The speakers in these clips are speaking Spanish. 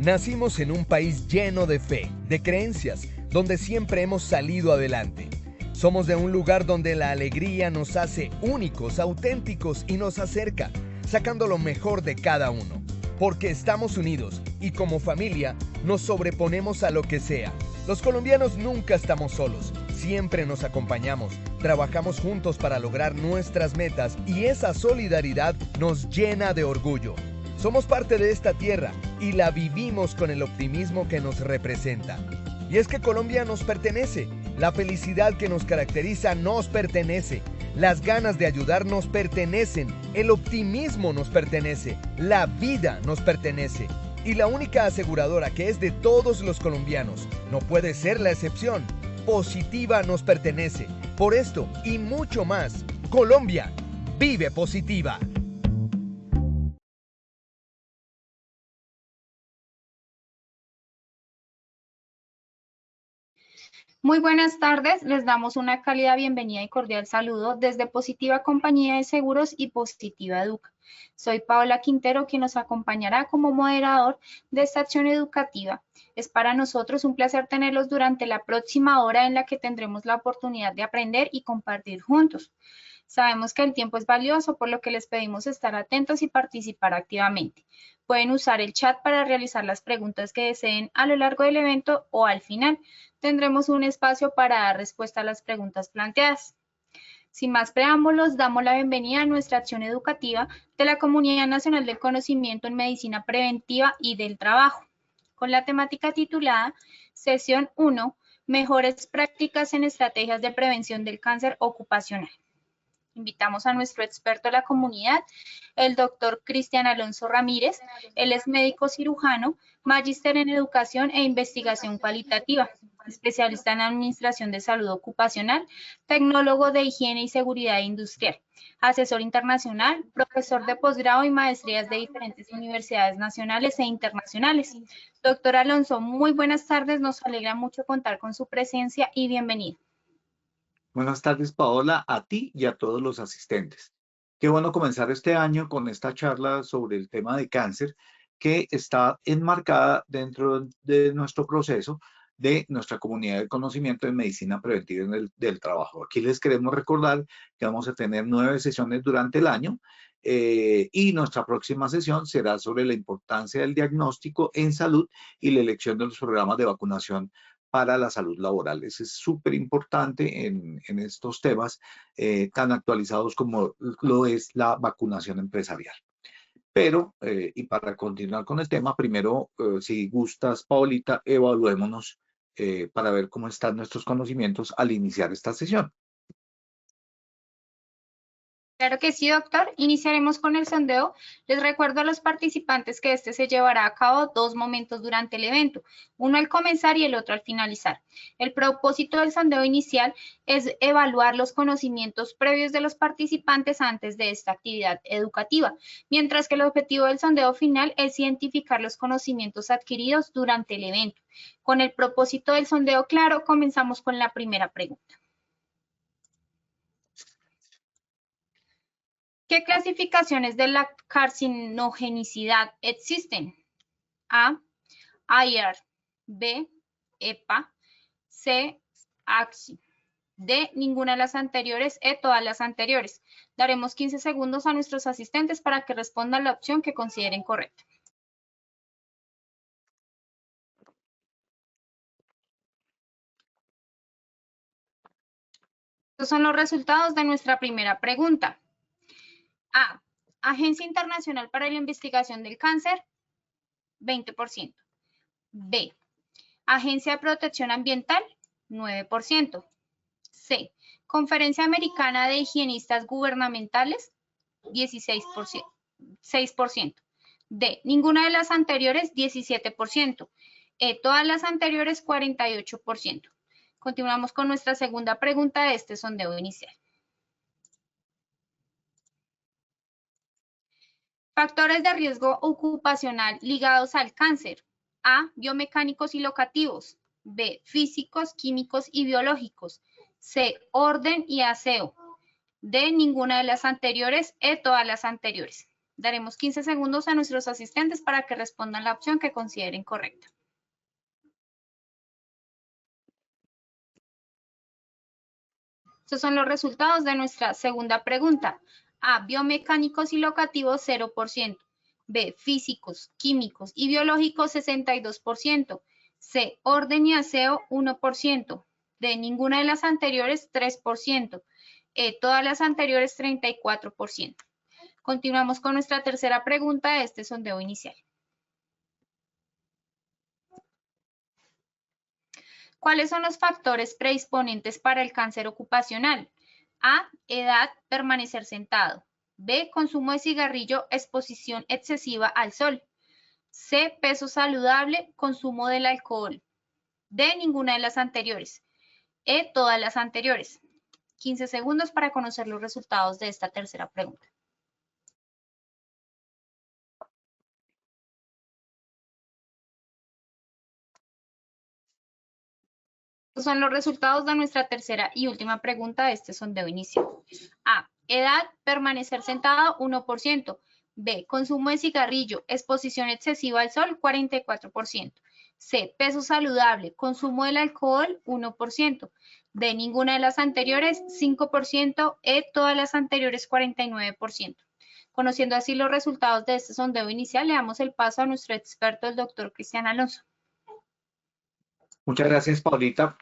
Nacimos en un país lleno de fe, de creencias, donde siempre hemos salido adelante. Somos de un lugar donde la alegría nos hace únicos, auténticos y nos acerca, sacando lo mejor de cada uno. Porque estamos unidos y como familia nos sobreponemos a lo que sea. Los colombianos nunca estamos solos, siempre nos acompañamos, trabajamos juntos para lograr nuestras metas y esa solidaridad nos llena de orgullo. Somos parte de esta tierra y la vivimos con el optimismo que nos representa. Y es que Colombia nos pertenece, la felicidad que nos caracteriza nos pertenece, las ganas de ayudar nos pertenecen, el optimismo nos pertenece, la vida nos pertenece. Y la única aseguradora que es de todos los colombianos, no puede ser la excepción, Positiva nos pertenece. Por esto y mucho más, Colombia vive Positiva. Muy buenas tardes, les damos una cálida bienvenida y cordial saludo desde Positiva Compañía de Seguros y Positiva Educa. Soy Paola Quintero, quien nos acompañará como moderador de esta acción educativa. Es para nosotros un placer tenerlos durante la próxima hora en la que tendremos la oportunidad de aprender y compartir juntos. Sabemos que el tiempo es valioso, por lo que les pedimos estar atentos y participar activamente. Pueden usar el chat para realizar las preguntas que deseen a lo largo del evento o al final. Tendremos un espacio para dar respuesta a las preguntas planteadas. Sin más preámbulos, damos la bienvenida a nuestra acción educativa de la Comunidad Nacional del Conocimiento en Medicina Preventiva y del Trabajo, con la temática titulada Sesión 1, Mejores prácticas en estrategias de prevención del cáncer ocupacional. Invitamos a nuestro experto de la comunidad, el doctor Cristian Alonso Ramírez. Él es médico cirujano, magíster en educación e investigación cualitativa, especialista en administración de salud ocupacional, tecnólogo de higiene y seguridad industrial, asesor internacional, profesor de posgrado y maestrías de diferentes universidades nacionales e internacionales. Doctor Alonso, muy buenas tardes, nos alegra mucho contar con su presencia y bienvenido. Buenas tardes, Paola, a ti y a todos los asistentes. Qué bueno comenzar este año con esta charla sobre el tema de cáncer que está enmarcada dentro de nuestro proceso de nuestra comunidad de conocimiento en medicina preventiva del trabajo. Aquí les queremos recordar que vamos a tener 9 sesiones durante el año y nuestra próxima sesión será sobre la importancia del diagnóstico en salud y la elección de los programas de vacunación para la salud laboral. Eso es súper importante en estos temas tan actualizados como lo es la vacunación empresarial. Pero, y para continuar con el tema, primero, si gustas, Paulita, evaluémonos para ver cómo están nuestros conocimientos al iniciar esta sesión. Claro que sí, doctor. Iniciaremos con el sondeo. Les recuerdo a los participantes que este se llevará a cabo 2 momentos durante el evento, uno al comenzar y el otro al finalizar. El propósito del sondeo inicial es evaluar los conocimientos previos de los participantes antes de esta actividad educativa, mientras que el objetivo del sondeo final es identificar los conocimientos adquiridos durante el evento. Con el propósito del sondeo claro, comenzamos con la primera pregunta. ¿Qué clasificaciones de la carcinogenicidad existen? A, IAR, B, EPA, C, AXI, D, ninguna de las anteriores, E, todas las anteriores. Daremos 15 segundos a nuestros asistentes para que respondan la opción que consideren correcta. Estos son los resultados de nuestra primera pregunta. A, Agencia Internacional para la Investigación del Cáncer, 20%. B, Agencia de Protección Ambiental, 9%. C, Conferencia Americana de Higienistas Gubernamentales, 16%, 6%. D, ninguna de las anteriores, 17%. E, todas las anteriores, 48%. Continuamos con nuestra segunda pregunta de este sondeo inicial. Factores de riesgo ocupacional ligados al cáncer. A, biomecánicos y locativos. B, físicos, químicos y biológicos. C, orden y aseo. D, ninguna de las anteriores. E, todas las anteriores. Daremos 15 segundos a nuestros asistentes para que respondan la opción que consideren correcta. Estos son los resultados de nuestra segunda pregunta. A, biomecánicos y locativos 0%. B, físicos, químicos y biológicos 62%. C, orden y aseo 1%. D, ninguna de las anteriores 3%. E, todas las anteriores 34%. Continuamos con nuestra tercera pregunta de este sondeo inicial. ¿Cuáles son los factores predisponentes para el cáncer ocupacional? A, edad, permanecer sentado. B, consumo de cigarrillo, exposición excesiva al sol. C, peso saludable, consumo del alcohol. D, ninguna de las anteriores. E, todas las anteriores. 15 segundos para conocer los resultados de esta tercera pregunta. Estos son los resultados de nuestra tercera y última pregunta de este sondeo inicial. A, edad, permanecer sentado 1%. B, consumo de cigarrillo, exposición excesiva al sol 44%. C, peso saludable, consumo del alcohol 1%. D, ninguna de las anteriores 5%. E, todas las anteriores 49%. Conociendo así los resultados de este sondeo inicial, le damos el paso a nuestro experto, el doctor Cristian Alonso. Muchas gracias, Paulita.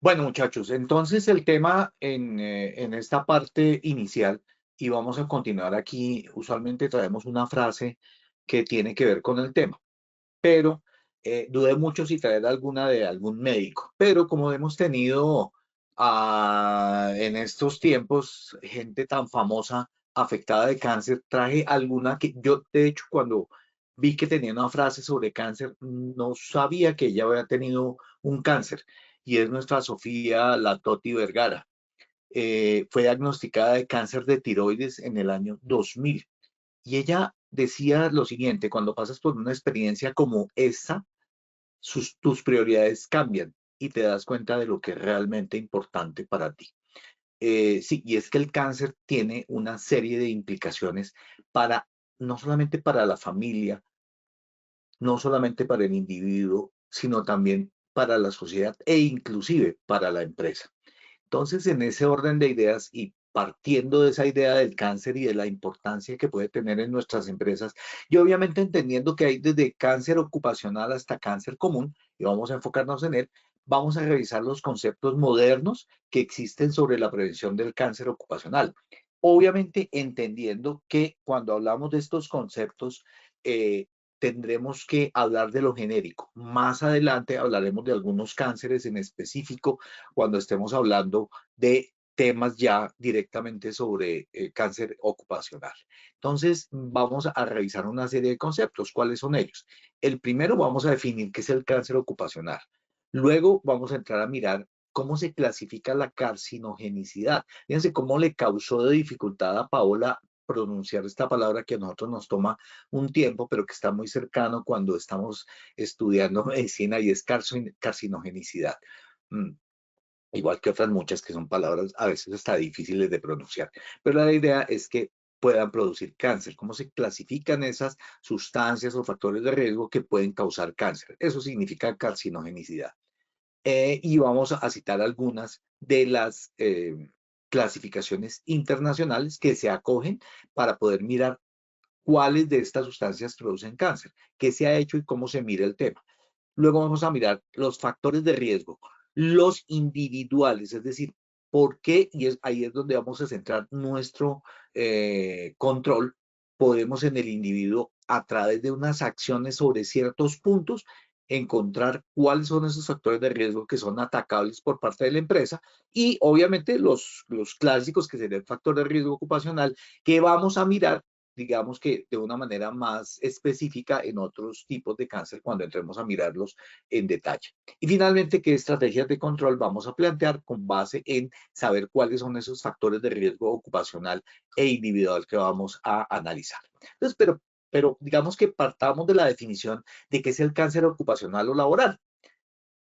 Bueno, muchachos, entonces el tema en esta parte inicial, y vamos a continuar aquí, usualmente traemos una frase que tiene que ver con el tema, pero dudé mucho si traer alguna de algún médico, pero como hemos tenido en estos tiempos gente tan famosa afectada de cáncer, traje alguna que yo, de hecho, cuando vi que tenía una frase sobre cáncer, no sabía que ella había tenido un cáncer, y es nuestra Sofía Latoti Vergara. Fue diagnosticada de cáncer de tiroides en el año 2000. Y ella decía lo siguiente: cuando pasas por una experiencia como esta, tus prioridades cambian y te das cuenta de lo que es realmente importante para ti. Sí, y es que el cáncer tiene una serie de implicaciones para, no solamente para la familia, no solamente para el individuo, sino también para la sociedad e inclusive para la empresa. Entonces, en ese orden de ideas y partiendo de esa idea del cáncer y de la importancia que puede tener en nuestras empresas, y obviamente entendiendo que hay desde cáncer ocupacional hasta cáncer común, y vamos a enfocarnos en él, vamos a revisar los conceptos modernos que existen sobre la prevención del cáncer ocupacional. Obviamente entendiendo que cuando hablamos de estos conceptos, tendremos que hablar de lo genérico. Más adelante hablaremos de algunos cánceres en específico cuando estemos hablando de temas ya directamente sobre cáncer ocupacional. Entonces, vamos a revisar una serie de conceptos. ¿Cuáles son ellos? El primero, vamos a definir qué es el cáncer ocupacional. Luego, vamos a entrar a mirar cómo se clasifica la carcinogenicidad. Fíjense cómo le causó de dificultad a Paola pronunciar esta palabra que a nosotros nos toma un tiempo, pero que está muy cercano cuando estamos estudiando medicina, y es carcinogenicidad. Igual que otras muchas que son palabras a veces hasta difíciles de pronunciar. Pero la idea es que puedan producir cáncer. ¿Cómo se clasifican esas sustancias o factores de riesgo que pueden causar cáncer? Eso significa carcinogenicidad. Y vamos a citar algunas de las clasificaciones internacionales que se acogen para poder mirar cuáles de estas sustancias producen cáncer, qué se ha hecho y cómo se mira el tema. Luego vamos a mirar los factores de riesgo, los individuales, es decir, por qué, y ahí es donde vamos a centrar nuestro control, podemos en el individuo, a través de unas acciones sobre ciertos puntos, encontrar cuáles son esos factores de riesgo que son atacables por parte de la empresa, y obviamente los clásicos, que sería el factor de riesgo ocupacional, que vamos a mirar, digamos que de una manera más específica en otros tipos de cáncer cuando entremos a mirarlos en detalle. Y finalmente, ¿qué estrategias de control vamos a plantear con base en saber cuáles son esos factores de riesgo ocupacional e individual que vamos a analizar? Entonces, pero digamos que partamos de la definición de qué es el cáncer ocupacional o laboral.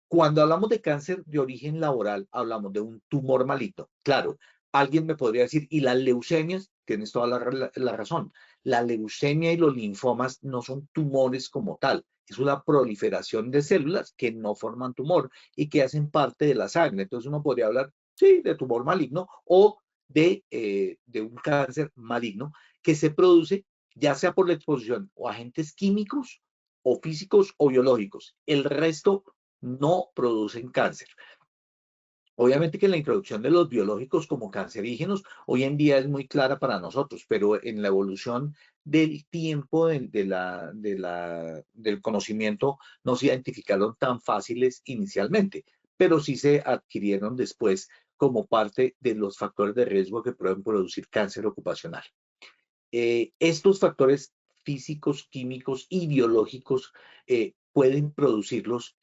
Cuando hablamos de cáncer de origen laboral, hablamos de un tumor maligno. Claro, alguien me podría decir, ¿y las leucemias? Tienes toda la razón. La leucemia y los linfomas no son tumores como tal, es una proliferación de células que no forman tumor y que hacen parte de la sangre. Entonces uno podría hablar, sí, de tumor maligno o de un cáncer maligno que se produce ya sea por la exposición o agentes químicos o físicos o biológicos. El resto no producen cáncer. Obviamente que la introducción de los biológicos como cancerígenos hoy en día es muy clara para nosotros, pero en la evolución del tiempo del conocimiento no se identificaron tan fáciles inicialmente, pero sí se adquirieron después como parte de los factores de riesgo que pueden producir cáncer ocupacional. Estos factores físicos, químicos y biológicos pueden producirlos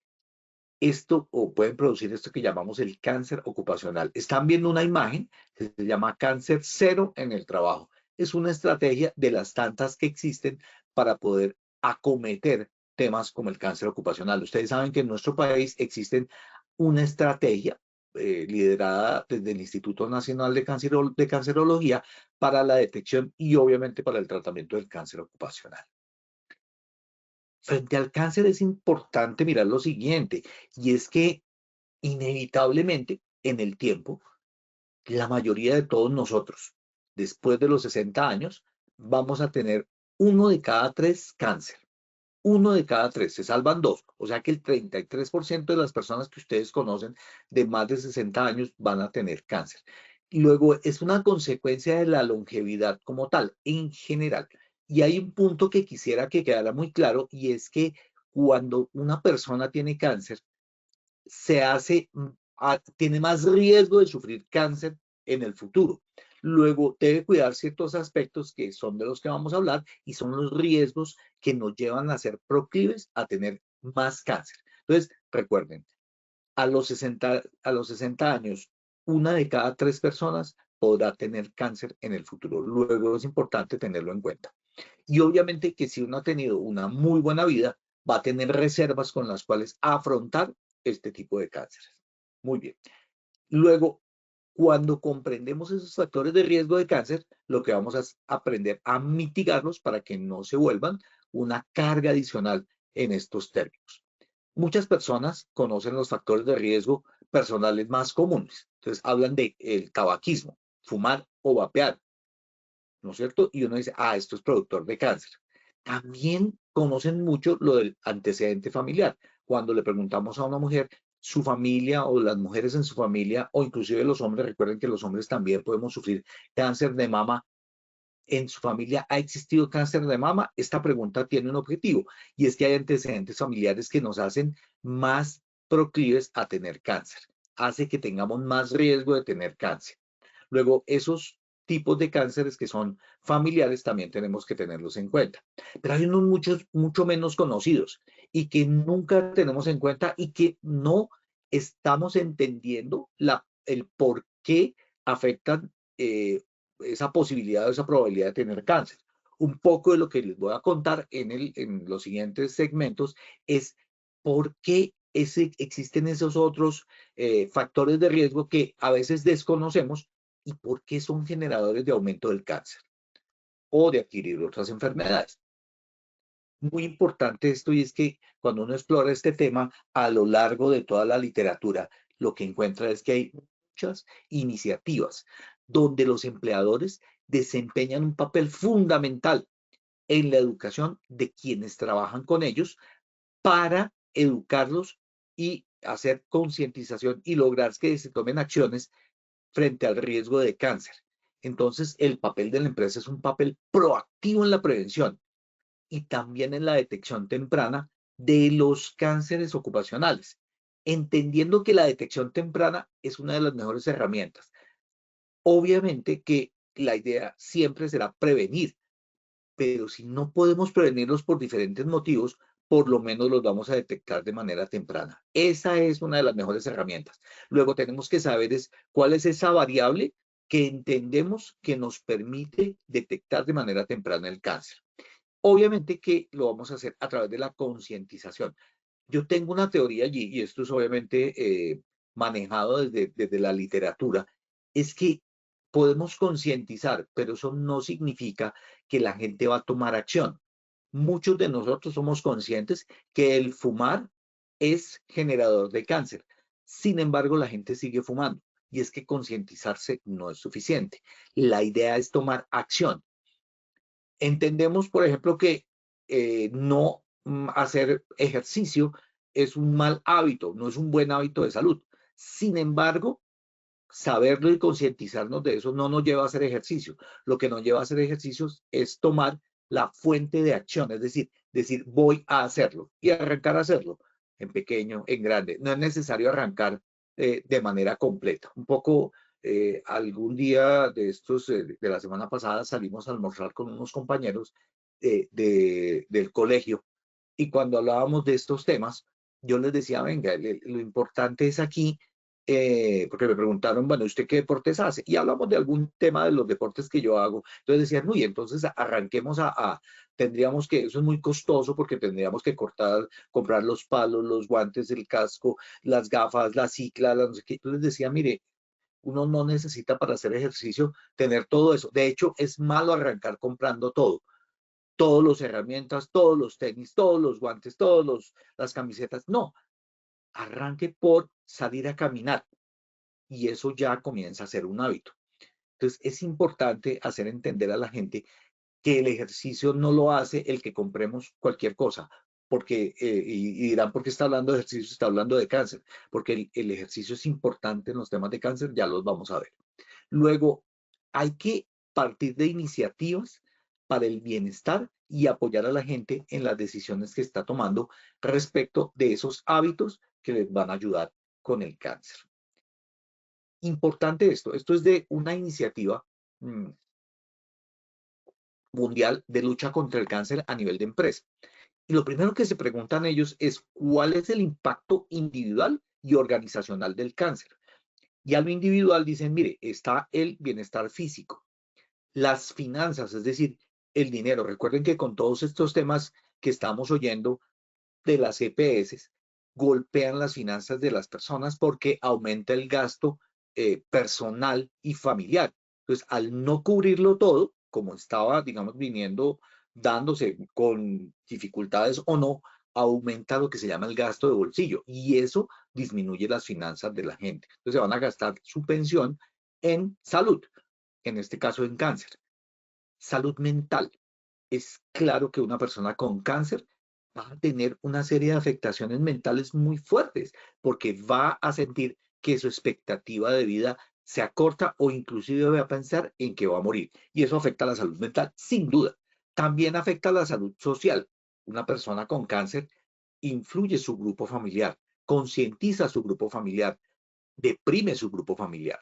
esto o pueden producir esto que llamamos el cáncer ocupacional. Están viendo una imagen que se llama cáncer cero en el trabajo. Es una estrategia de las tantas que existen para poder acometer temas como el cáncer ocupacional. Ustedes saben que en nuestro país existen una estrategia liderada desde el Instituto Nacional de Cancerología para la detección y obviamente para el tratamiento del cáncer ocupacional. Frente al cáncer es importante mirar lo siguiente, y es que inevitablemente en el tiempo, la mayoría de todos nosotros, después de los 60 años, vamos a tener 1 de cada 3 cáncer. 1 de cada 3, se salvan 2. O sea que el 33% de las personas que ustedes conocen de más de 60 años van a tener cáncer. Y luego es una consecuencia de la longevidad como tal, en general. Y hay un punto que quisiera que quedara muy claro, y es que cuando una persona tiene cáncer, tiene más riesgo de sufrir cáncer en el futuro. Luego debe cuidar ciertos aspectos que son de los que vamos a hablar y son los riesgos que nos llevan a ser proclives a tener más cáncer. Entonces, recuerden, a los 60 años, 1 de cada 3 personas podrá tener cáncer en el futuro. Luego es importante tenerlo en cuenta. Y obviamente que si uno ha tenido una muy buena vida, va a tener reservas con las cuales afrontar este tipo de cánceres. Muy bien. Luego, cuando comprendemos esos factores de riesgo de cáncer, lo que vamos a aprender a mitigarlos para que no se vuelvan una carga adicional en estos términos. Muchas personas conocen los factores de riesgo personales más comunes. Entonces, hablan de el tabaquismo, fumar o vapear, ¿no es cierto? Y uno dice, esto es productor de cáncer. También conocen mucho lo del antecedente familiar. Cuando le preguntamos a una mujer, su familia o las mujeres en su familia, o inclusive los hombres, recuerden que los hombres también podemos sufrir cáncer de mama. ¿En su familia ha existido cáncer de mama? Esta pregunta tiene un objetivo, y es que hay antecedentes familiares que nos hacen más proclives a tener cáncer. Hace que tengamos más riesgo de tener cáncer. Luego, esos tipos de cánceres que son familiares también tenemos que tenerlos en cuenta. Pero hay unos mucho menos conocidos y que nunca tenemos en cuenta y que no estamos entendiendo el por qué afectan esa posibilidad o esa probabilidad de tener cáncer. Un poco de lo que les voy a contar en los siguientes segmentos es por qué existen esos otros factores de riesgo que a veces desconocemos y por qué son generadores de aumento del cáncer o de adquirir otras enfermedades. Muy importante esto, y es que cuando uno explora este tema a lo largo de toda la literatura, lo que encuentra es que hay muchas iniciativas donde los empleadores desempeñan un papel fundamental en la educación de quienes trabajan con ellos para educarlos y hacer concientización y lograr que se tomen acciones frente al riesgo de cáncer. Entonces, el papel de la empresa es un papel proactivo en la prevención y también en la detección temprana de los cánceres ocupacionales, entendiendo que la detección temprana es una de las mejores herramientas. Obviamente que la idea siempre será prevenir, pero si no podemos prevenirlos por diferentes motivos, por lo menos los vamos a detectar de manera temprana. Esa es una de las mejores herramientas. Luego tenemos que saber cuál es esa variable que entendemos que nos permite detectar de manera temprana el cáncer. Obviamente que lo vamos a hacer a través de la concientización. Yo tengo una teoría allí, y esto es obviamente manejado desde la literatura, es que podemos concientizar, pero eso no significa que la gente va a tomar acción. Muchos de nosotros somos conscientes que el fumar es generador de cáncer. Sin embargo, la gente sigue fumando y es que concientizarse no es suficiente. La idea es tomar acción. Entendemos, por ejemplo, que no hacer ejercicio es un mal hábito, no es un buen hábito de salud. Sin embargo, saberlo y concientizarnos de eso no nos lleva a hacer ejercicio. Lo que nos lleva a hacer ejercicios es tomar la fuente de acción, es decir, voy a hacerlo y arrancar a hacerlo en pequeño, en grande. No es necesario arrancar de manera completa. Un poco, algún día de estos, de la semana pasada, salimos a almorzar con unos compañeros del colegio y cuando hablábamos de estos temas, yo les decía, venga, lo importante es aquí, porque me preguntaron, bueno, ¿usted qué deportes hace? Y hablamos de algún tema de los deportes que yo hago. Entonces decían, uy, entonces arranquemos tendríamos que, eso es muy costoso porque tendríamos que comprar los palos, los guantes, el casco, las gafas, la cicla, la no sé qué. Entonces decía, mire, uno no necesita para hacer ejercicio tener todo eso. De hecho, es malo arrancar comprando todo. Todas las herramientas, todos los tenis, todos los guantes, las camisetas. No, arranque por salir a caminar y eso ya comienza a ser un hábito. Entonces es importante hacer entender a la gente que el ejercicio no lo hace el que compremos cualquier cosa, porque, y dirán, ¿por qué está hablando de ejercicio? Está hablando de cáncer, porque el ejercicio es importante en los temas de cáncer, ya los vamos a ver. Luego, hay que partir de iniciativas para el bienestar y apoyar a la gente en las decisiones que está tomando respecto de esos hábitos que les van a ayudar con el cáncer. Importante esto es de una iniciativa mundial de lucha contra el cáncer a nivel de empresa. Y lo primero que se preguntan ellos es cuál es el impacto individual y organizacional del cáncer. Y a lo individual dicen, mire, está el bienestar físico, las finanzas, es decir, el dinero. Recuerden que con todos estos temas que estamos oyendo de las EPS, golpean las finanzas de las personas porque aumenta el gasto personal y familiar. Entonces, al no cubrirlo todo, como estaba, digamos, dándose con dificultades o no, aumenta lo que se llama el gasto de bolsillo y eso disminuye las finanzas de la gente. Entonces, se van a gastar su pensión en salud, en este caso en cáncer. Salud mental. Es claro que una persona con cáncer va a tener una serie de afectaciones mentales muy fuertes porque va a sentir que su expectativa de vida se acorta o inclusive va a pensar en que va a morir. Y eso afecta a la salud mental, sin duda. También afecta a la salud social. Una persona con cáncer influye su grupo familiar, concientiza a su grupo familiar, deprime su grupo familiar.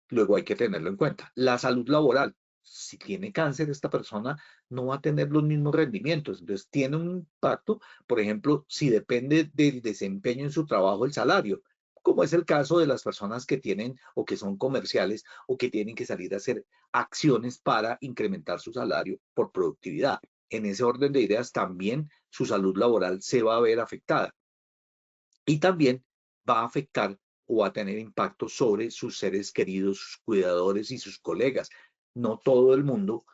Luego hay que tenerlo en cuenta. La salud laboral. Si tiene cáncer, esta persona no va a tener los mismos rendimientos. Entonces, tiene un impacto, por ejemplo, si depende del desempeño en su trabajo, el salario, como es el caso de las personas que tienen o que son comerciales o que tienen que salir a hacer acciones para incrementar su salario por productividad. En ese orden de ideas, también su salud laboral se va a ver afectada. Y también va a afectar o va a tener impacto sobre sus seres queridos, sus cuidadores y sus colegas. No todo el mundo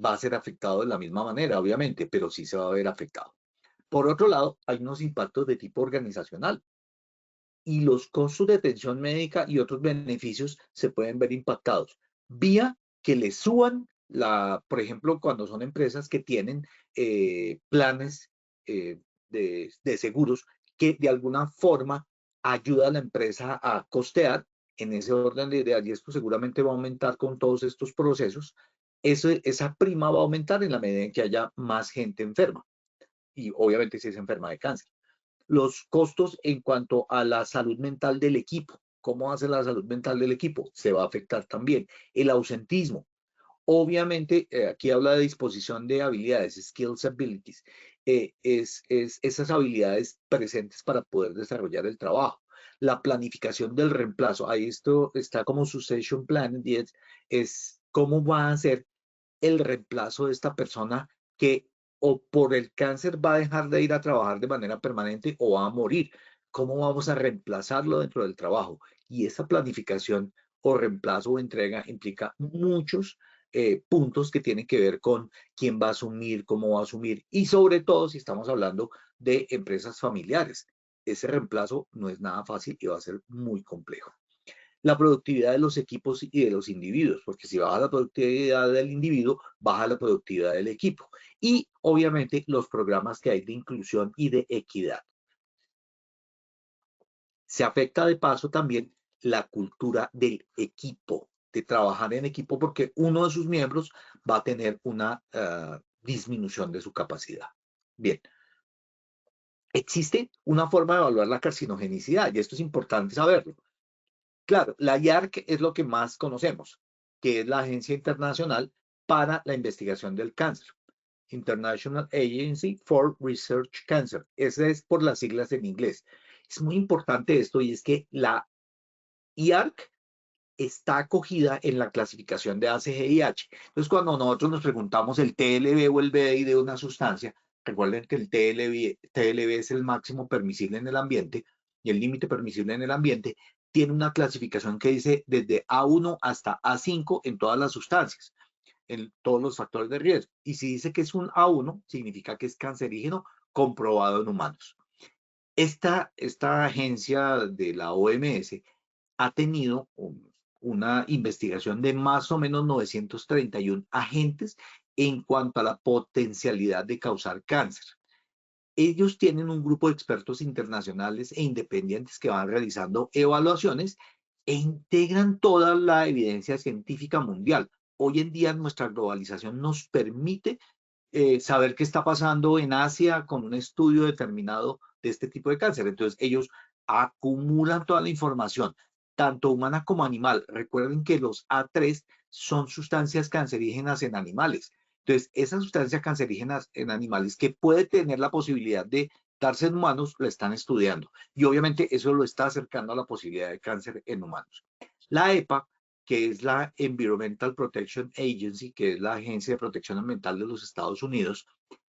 va a ser afectado de la misma manera, obviamente, pero sí se va a ver afectado. Por otro lado, hay unos impactos de tipo organizacional y los costos de atención médica y otros beneficios se pueden ver impactados vía que le suban por ejemplo, cuando son empresas que tienen planes de seguros que de alguna forma ayuda a la empresa a costear en ese orden de ideas y esto seguramente va a aumentar con todos estos procesos. Esa prima va a aumentar en la medida en que haya más gente enferma y obviamente si es enferma de cáncer. Los costos en cuanto a la salud mental del equipo. ¿Cómo hace la salud mental del equipo? Se va a afectar también. El ausentismo. Obviamente, aquí habla de disposición de habilidades, skills, abilities. Es esas habilidades presentes para poder desarrollar el trabajo. La planificación del reemplazo. Ahí esto está como succession plan, es cómo va a ser el reemplazo de esta persona que o por el cáncer va a dejar de ir a trabajar de manera permanente o va a morir. ¿Cómo vamos a reemplazarlo dentro del trabajo? Y esa planificación o reemplazo o entrega implica muchos puntos que tienen que ver con quién va a asumir, cómo va a asumir y sobre todo si estamos hablando de empresas familiares. Ese reemplazo no es nada fácil y va a ser muy complejo. La productividad de los equipos y de los individuos, porque si baja la productividad del individuo, baja la productividad del equipo. Y obviamente los programas que hay de inclusión y de equidad. Se afecta de paso también la cultura del equipo, de trabajar en equipo, porque uno de sus miembros va a tener una disminución de su capacidad. Bien. Existe una forma de evaluar la carcinogenicidad y esto es importante saberlo. Claro, la IARC es lo que más conocemos, que es la Agencia Internacional para la Investigación del Cáncer. International Agency for Research Cancer. Esa es por las siglas en inglés. Es muy importante esto y es que la IARC está acogida en la clasificación de ACGIH. Entonces, cuando nosotros nos preguntamos el TLB o el BDI de una sustancia, recuerden que el TLB es el máximo permisible en el ambiente y el límite permisible en el ambiente tiene una clasificación que dice desde A1 hasta A5 en todas las sustancias, en todos los factores de riesgo. Y si dice que es un A1, significa que es cancerígeno comprobado en humanos. Esta agencia de la OMS ha tenido una investigación de más o menos 931 agentes en cuanto a la potencialidad de causar cáncer. Ellos tienen un grupo de expertos internacionales e independientes que van realizando evaluaciones e integran toda la evidencia científica mundial. Hoy en día nuestra globalización nos permite saber qué está pasando en Asia con un estudio determinado de este tipo de cáncer. Entonces ellos acumulan toda la información, tanto humana como animal. Recuerden que los A3 son sustancias cancerígenas en animales. Entonces, esas sustancias cancerígenas en animales que puede tener la posibilidad de darse en humanos, la están estudiando. Y obviamente eso lo está acercando a la posibilidad de cáncer en humanos. La EPA, que es la Environmental Protection Agency, que es la Agencia de Protección Ambiental de los Estados Unidos,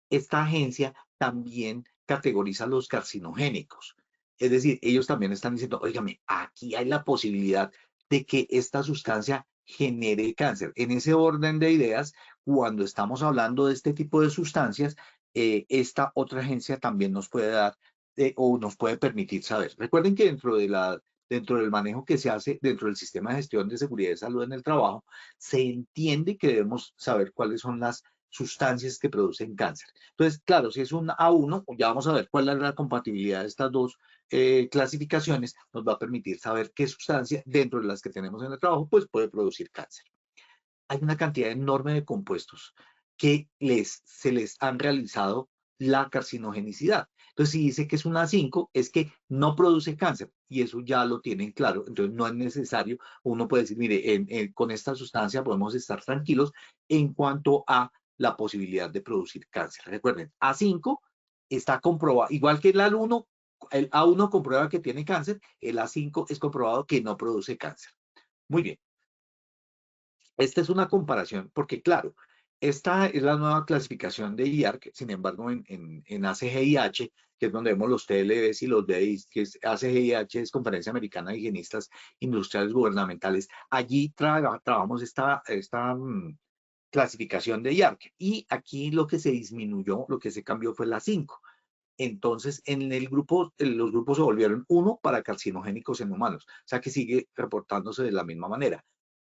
esta agencia también categoriza los carcinogénicos. Es decir, ellos también están diciendo, óigame, aquí hay la posibilidad de que esta sustancia genere cáncer. En ese orden de ideas, cuando estamos hablando de este tipo de sustancias, esta otra agencia también nos puede dar o nos puede permitir saber. Recuerden que dentro del manejo que se hace dentro del sistema de gestión de seguridad y salud en el trabajo, se entiende que debemos saber cuáles son las sustancias que producen cáncer. Entonces, claro, si es un A1, ya vamos a ver cuál es la compatibilidad de estas dos clasificaciones, nos va a permitir saber qué sustancia dentro de las que tenemos en el trabajo, pues puede producir cáncer. Hay una cantidad enorme de compuestos que se les han realizado la carcinogenicidad. Entonces, si dice que es un A5, es que no produce cáncer y eso ya lo tienen claro. Entonces, no es necesario, uno puede decir, mire, con esta sustancia podemos estar tranquilos en cuanto a la posibilidad de producir cáncer. Recuerden, A5 está comprobado, igual que el A1, el A1 comprueba que tiene cáncer, el A5 es comprobado que no produce cáncer. Muy bien. Esta es una comparación, porque claro, esta es la nueva clasificación de IARC, sin embargo, en ACGIH, que es donde vemos los TLBs y los DIs, que es ACGIH, es Conferencia Americana de Higienistas Industriales Gubernamentales, allí trabajamos esta clasificación de IARC, y aquí lo que se disminuyó, lo que se cambió fue la 5. Entonces, en el grupo, los grupos se volvieron 1 para carcinogénicos en humanos, o sea que sigue reportándose de la misma manera.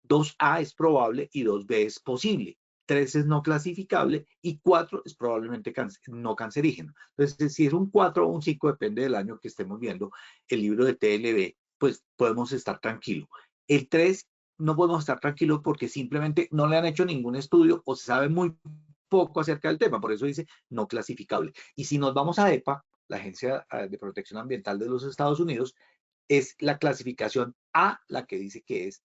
2A es probable y 2B es posible. 3 es no clasificable y 4 es probablemente no cancerígeno. Entonces, si es un 4 o un 5, depende del año que estemos viendo el libro de TLB, pues podemos estar tranquilos. El 3 no podemos estar tranquilos porque simplemente no le han hecho ningún estudio o se sabe muy poco acerca del tema, por eso dice no clasificable. Y si nos vamos a EPA, la Agencia de Protección Ambiental de los Estados Unidos, es la clasificación A la que dice que es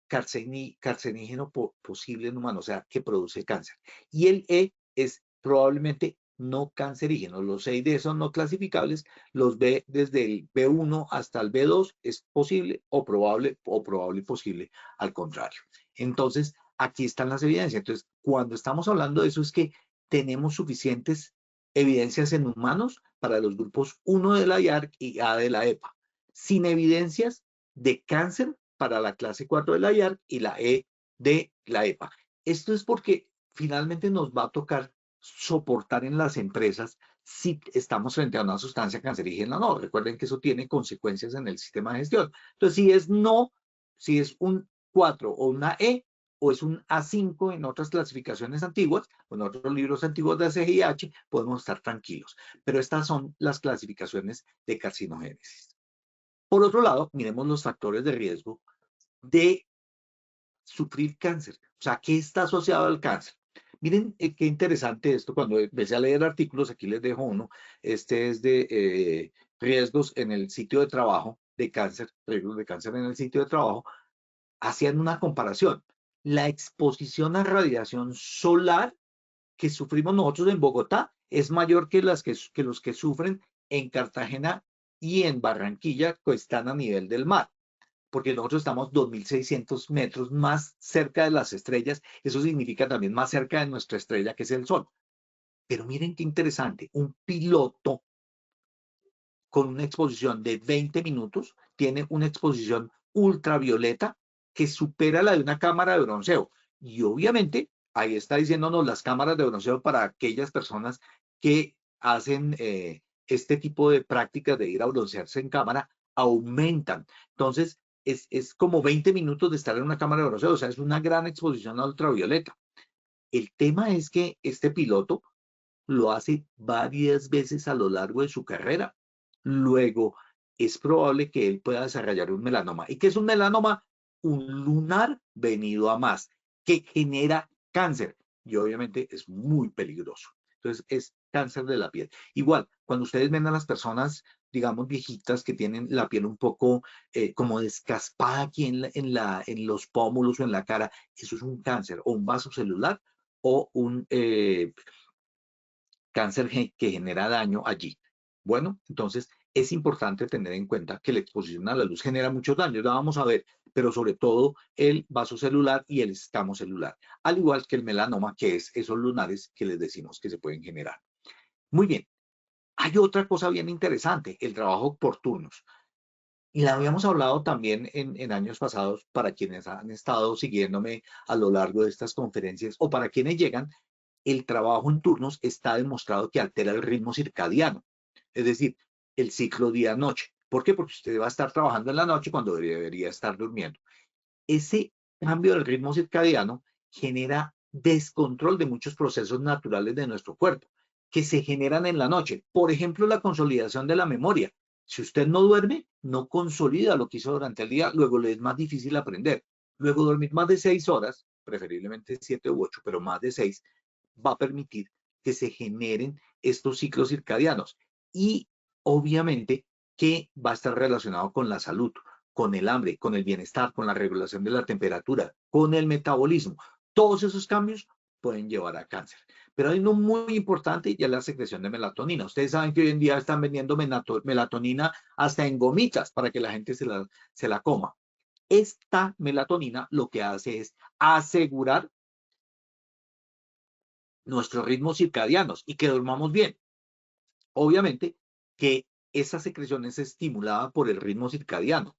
carcinógeno posible en humanos, o sea, que produce cáncer. Y el E es probablemente no cancerígeno. Los 6D son no clasificables, los B desde el B1 hasta el B2 es posible o probable y posible al contrario. Entonces, aquí están las evidencias. Entonces, cuando estamos hablando de eso es que tenemos suficientes evidencias en humanos para los grupos 1 de la IARC y A de la EPA. Sin evidencias de cáncer para la clase 4 de la IARC y la E de la EPA. Esto es porque finalmente nos va a tocar soportar en las empresas si estamos frente a una sustancia cancerígena o no. Recuerden que eso tiene consecuencias en el sistema de gestión. Entonces, si es no, si es un 4 o una E, o es un A5 en otras clasificaciones antiguas, o en otros libros antiguos de CGIH, podemos estar tranquilos. Pero estas son las clasificaciones de carcinogénesis. Por otro lado, miremos los factores de riesgo de sufrir cáncer. O sea, ¿qué está asociado al cáncer? Miren qué interesante esto. Cuando empecé a leer artículos, aquí les dejo uno. Este es de riesgos en el sitio de trabajo de cáncer, riesgos de cáncer en el sitio de trabajo. Hacían una comparación. La exposición a radiación solar que sufrimos nosotros en Bogotá es mayor que los que sufren en Cartagena y en Barranquilla, que están a nivel del mar, porque nosotros estamos 2.600 metros más cerca de las estrellas. Eso significa también más cerca de nuestra estrella, que es el Sol. Pero miren qué interesante, un piloto con una exposición de 20 minutos tiene una exposición ultravioleta que supera la de una cámara de bronceo. Y obviamente, ahí está diciéndonos las cámaras de bronceo para aquellas personas que hacen este tipo de prácticas de ir a broncearse en cámara, aumentan. Entonces, es como 20 minutos de estar en una cámara de bronceo, o sea, es una gran exposición a ultravioleta. El tema es que este piloto lo hace varias veces a lo largo de su carrera. Luego, es probable que él pueda desarrollar un melanoma. ¿Y qué es un melanoma? Un lunar venido a más, que genera cáncer y obviamente es muy peligroso. Entonces, es cáncer de la piel. Igual, cuando ustedes ven a las personas, digamos, viejitas que tienen la piel un poco como descaspada aquí en los pómulos o en la cara, eso es un cáncer o un vaso celular o un cáncer que genera daño allí. Bueno, entonces es importante tener en cuenta que la exposición a la luz genera muchos daños, la vamos a ver, pero sobre todo el vaso celular y el escamo celular, al igual que el melanoma, que es esos lunares que les decimos que se pueden generar. Muy bien, hay otra cosa bien interesante, el trabajo por turnos. Y la habíamos hablado también en años pasados para quienes han estado siguiéndome a lo largo de estas conferencias o para quienes llegan. El trabajo en turnos está demostrado que altera el ritmo circadiano, es decir, el ciclo día-noche. ¿Por qué? Porque usted va a estar trabajando en la noche cuando debería estar durmiendo. Ese cambio del ritmo circadiano genera descontrol de muchos procesos naturales de nuestro cuerpo que se generan en la noche. Por ejemplo, la consolidación de la memoria. Si usted no duerme, no consolida lo que hizo durante el día, luego le es más difícil aprender. Luego dormir más de 6 horas, preferiblemente 7 u 8, pero más de 6, va a permitir que se generen estos ciclos circadianos y obviamente que va a estar relacionado con la salud, con el hambre, con el bienestar, con la regulación de la temperatura, con el metabolismo. Todos esos cambios pueden llevar a cáncer. Pero hay uno muy importante y es la secreción de melatonina. Ustedes saben que hoy en día están vendiendo melatonina hasta en gomitas para que la gente se la coma. Esta melatonina lo que hace es asegurar nuestros ritmos circadianos y que dormamos bien. Obviamente que esa secreción es estimulada por el ritmo circadiano,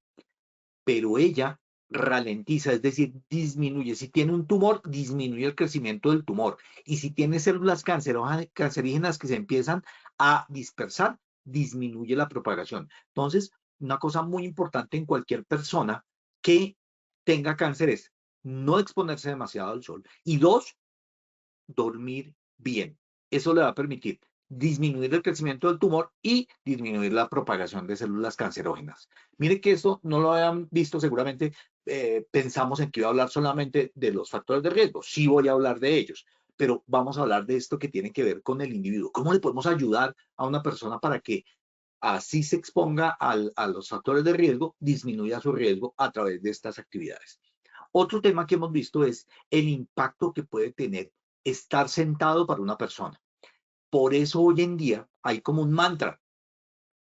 pero ella ralentiza, es decir, disminuye. Si tiene un tumor, disminuye el crecimiento del tumor. Y si tiene células cancerígenas que se empiezan a dispersar, disminuye la propagación. Entonces, una cosa muy importante en cualquier persona que tenga cáncer es no exponerse demasiado al sol. Y dos, dormir bien. Eso le va a permitir disminuir el crecimiento del tumor y disminuir la propagación de células cancerógenas. Mire que esto no lo habían visto, seguramente pensamos en que iba a hablar solamente de los factores de riesgo. Sí voy a hablar de ellos, pero vamos a hablar de esto que tiene que ver con el individuo. ¿Cómo le podemos ayudar a una persona para que así se exponga a los factores de riesgo, disminuya su riesgo a través de estas actividades? Otro tema que hemos visto es el impacto que puede tener estar sentado para una persona. Por eso hoy en día hay como un mantra,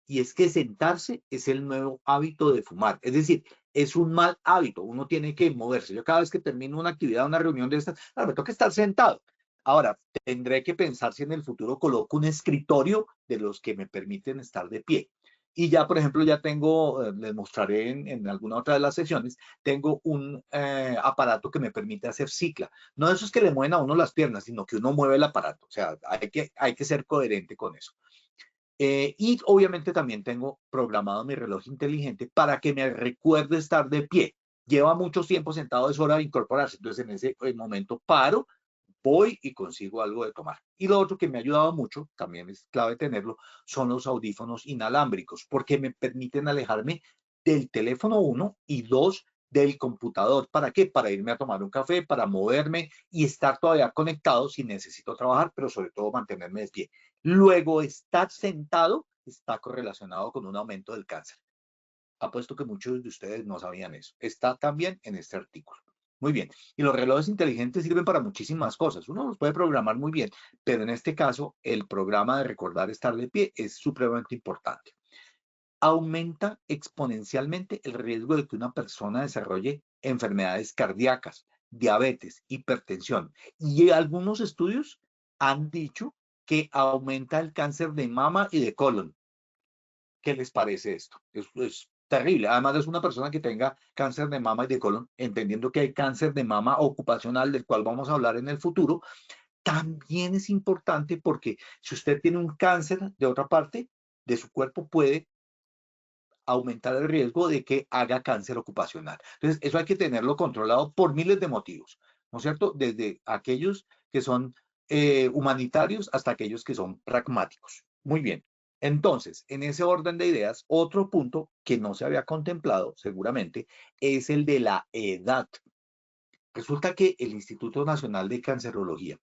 y es que sentarse es el nuevo hábito de fumar. Es decir, es un mal hábito, uno tiene que moverse. Yo cada vez que termino una actividad, una reunión de estas, me toca estar sentado. Ahora, tendré que pensar si en el futuro coloco un escritorio de los que me permiten estar de pie. Y ya, por ejemplo, ya tengo, les mostraré en alguna otra de las sesiones, tengo un aparato que me permite hacer cicla. No de esos que le mueven a uno las piernas, sino que uno mueve el aparato. O sea, hay que ser coherente con eso. Y obviamente también tengo programado mi reloj inteligente para que me recuerde estar de pie. Lleva mucho tiempo sentado, es hora de incorporarse. Entonces, en ese momento paro, voy y consigo algo de tomar. Y lo otro que me ha ayudado mucho, también es clave tenerlo, son los audífonos inalámbricos, porque me permiten alejarme del teléfono, uno, y dos, del computador. ¿Para qué? Para irme a tomar un café, para moverme y estar todavía conectado si necesito trabajar, pero sobre todo mantenerme de pie. Luego, estar sentado está correlacionado con un aumento del cáncer. Apuesto que muchos de ustedes no sabían eso. Está también en este artículo. Muy bien. Y los relojes inteligentes sirven para muchísimas cosas. Uno los puede programar muy bien, pero en este caso, el programa de recordar estar de pie es supremamente importante. Aumenta exponencialmente el riesgo de que una persona desarrolle enfermedades cardíacas, diabetes, hipertensión. Y algunos estudios han dicho que aumenta el cáncer de mama y de colon. ¿Qué les parece esto? Es terrible. Además, es una persona que tenga cáncer de mama y de colon, entendiendo que hay cáncer de mama ocupacional, del cual vamos a hablar en el futuro, también es importante porque si usted tiene un cáncer de otra parte de su cuerpo, puede aumentar el riesgo de que haga cáncer ocupacional. Entonces, eso hay que tenerlo controlado por miles de motivos, ¿no es cierto? Desde aquellos que son humanitarios hasta aquellos que son pragmáticos. Muy bien. Entonces, en ese orden de ideas, otro punto que no se había contemplado seguramente es el de la edad. Resulta que el Instituto Nacional de Cancerología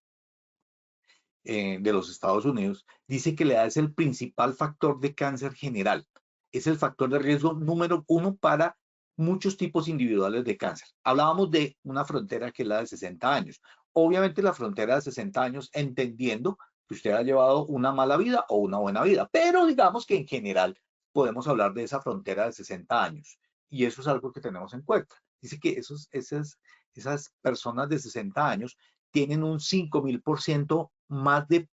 de los Estados Unidos dice que la edad es el principal factor de cáncer general. Es el factor de riesgo número 1 para muchos tipos individuales de cáncer. Hablábamos de una frontera que es la de 60 años. Obviamente la frontera de 60 años, entendiendo que usted ha llevado una mala vida o una buena vida, pero digamos que en general podemos hablar de esa frontera de 60 años. Y eso es algo que tenemos en cuenta. Dice que esas personas de 60 años tienen un 5000% más de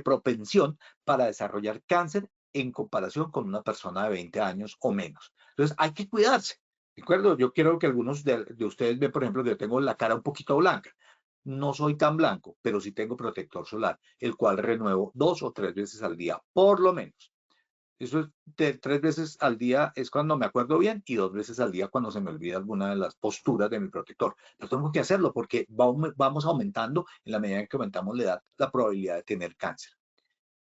propensión para desarrollar cáncer en comparación con una persona de 20 años o menos. Entonces, hay que cuidarse. ¿De acuerdo? Yo quiero que algunos de ustedes vean, por ejemplo, que yo tengo la cara un poquito blanca. No soy tan blanco, pero sí tengo protector solar, el cual renuevo 2 o 3 veces al día, por lo menos. Eso es de 3 veces al día es cuando me acuerdo bien y 2 veces al día cuando se me olvida alguna de las posturas de mi protector. Pero tengo que hacerlo porque vamos aumentando en la medida en que aumentamos la edad, la probabilidad de tener cáncer.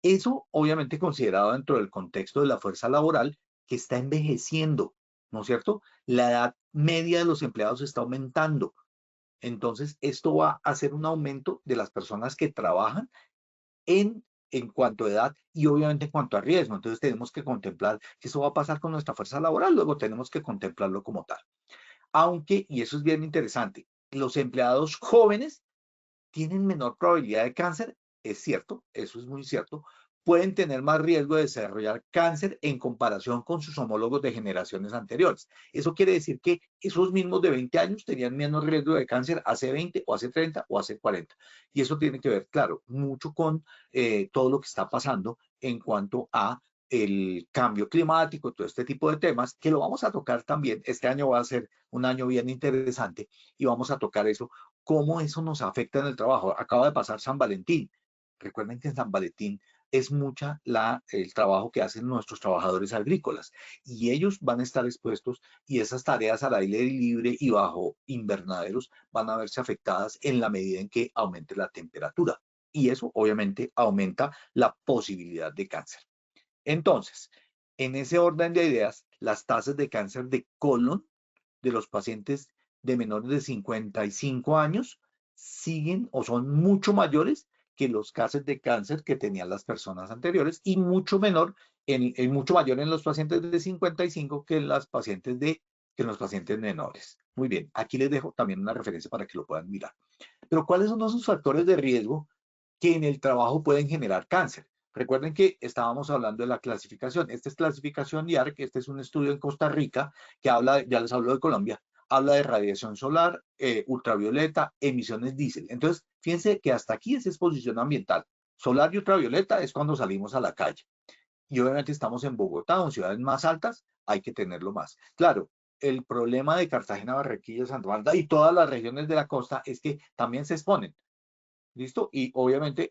Eso obviamente considerado dentro del contexto de la fuerza laboral que está envejeciendo, ¿no es cierto? La edad media de los empleados está aumentando. Entonces, esto va a hacer un aumento de las personas que trabajan en cuanto a edad y obviamente en cuanto a riesgo. Entonces tenemos que contemplar que eso va a pasar con nuestra fuerza laboral, luego tenemos que contemplarlo como tal. Aunque, y eso es bien interesante, los empleados jóvenes tienen menor probabilidad de cáncer, es cierto, eso es muy cierto, pueden tener más riesgo de desarrollar cáncer en comparación con sus homólogos de generaciones anteriores. Eso quiere decir que esos mismos de 20 años tenían menos riesgo de cáncer hace 20 o hace 30 o hace 40. Y eso tiene que ver, claro, mucho con todo lo que está pasando en cuanto a el cambio climático, todo este tipo de temas, que lo vamos a tocar también. Este año va a ser un año bien interesante y vamos a tocar eso, cómo eso nos afecta en el trabajo. Acaba de pasar San Valentín. Recuerden que en San Valentín es mucha el trabajo que hacen nuestros trabajadores agrícolas y ellos van a estar expuestos y esas tareas al aire libre y bajo invernaderos van a verse afectadas en la medida en que aumente la temperatura y eso obviamente aumenta la posibilidad de cáncer. Entonces, en ese orden de ideas, las tasas de cáncer de colon de los pacientes de menores de 55 años siguen o son mucho mayores que los casos de cáncer que tenían las personas anteriores y mucho menor, mucho mayor en los pacientes de 55 que en los pacientes menores. Muy bien, aquí les dejo también una referencia para que lo puedan mirar. Pero ¿cuáles son esos factores de riesgo que en el trabajo pueden generar cáncer? Recuerden que estábamos hablando de la clasificación. Esta es clasificación IARC, este es un estudio en Costa Rica que habla, ya les hablo de Colombia, habla de radiación solar, ultravioleta, emisiones diésel. Entonces, fíjense que hasta aquí es exposición ambiental. Solar y ultravioleta es cuando salimos a la calle. y obviamente estamos en Bogotá o en ciudades más altas, hay que tenerlo más. Claro, el problema de Cartagena, Barranquilla, Santa Marta y todas las regiones de la costa es que también se exponen, ¿listo? Y obviamente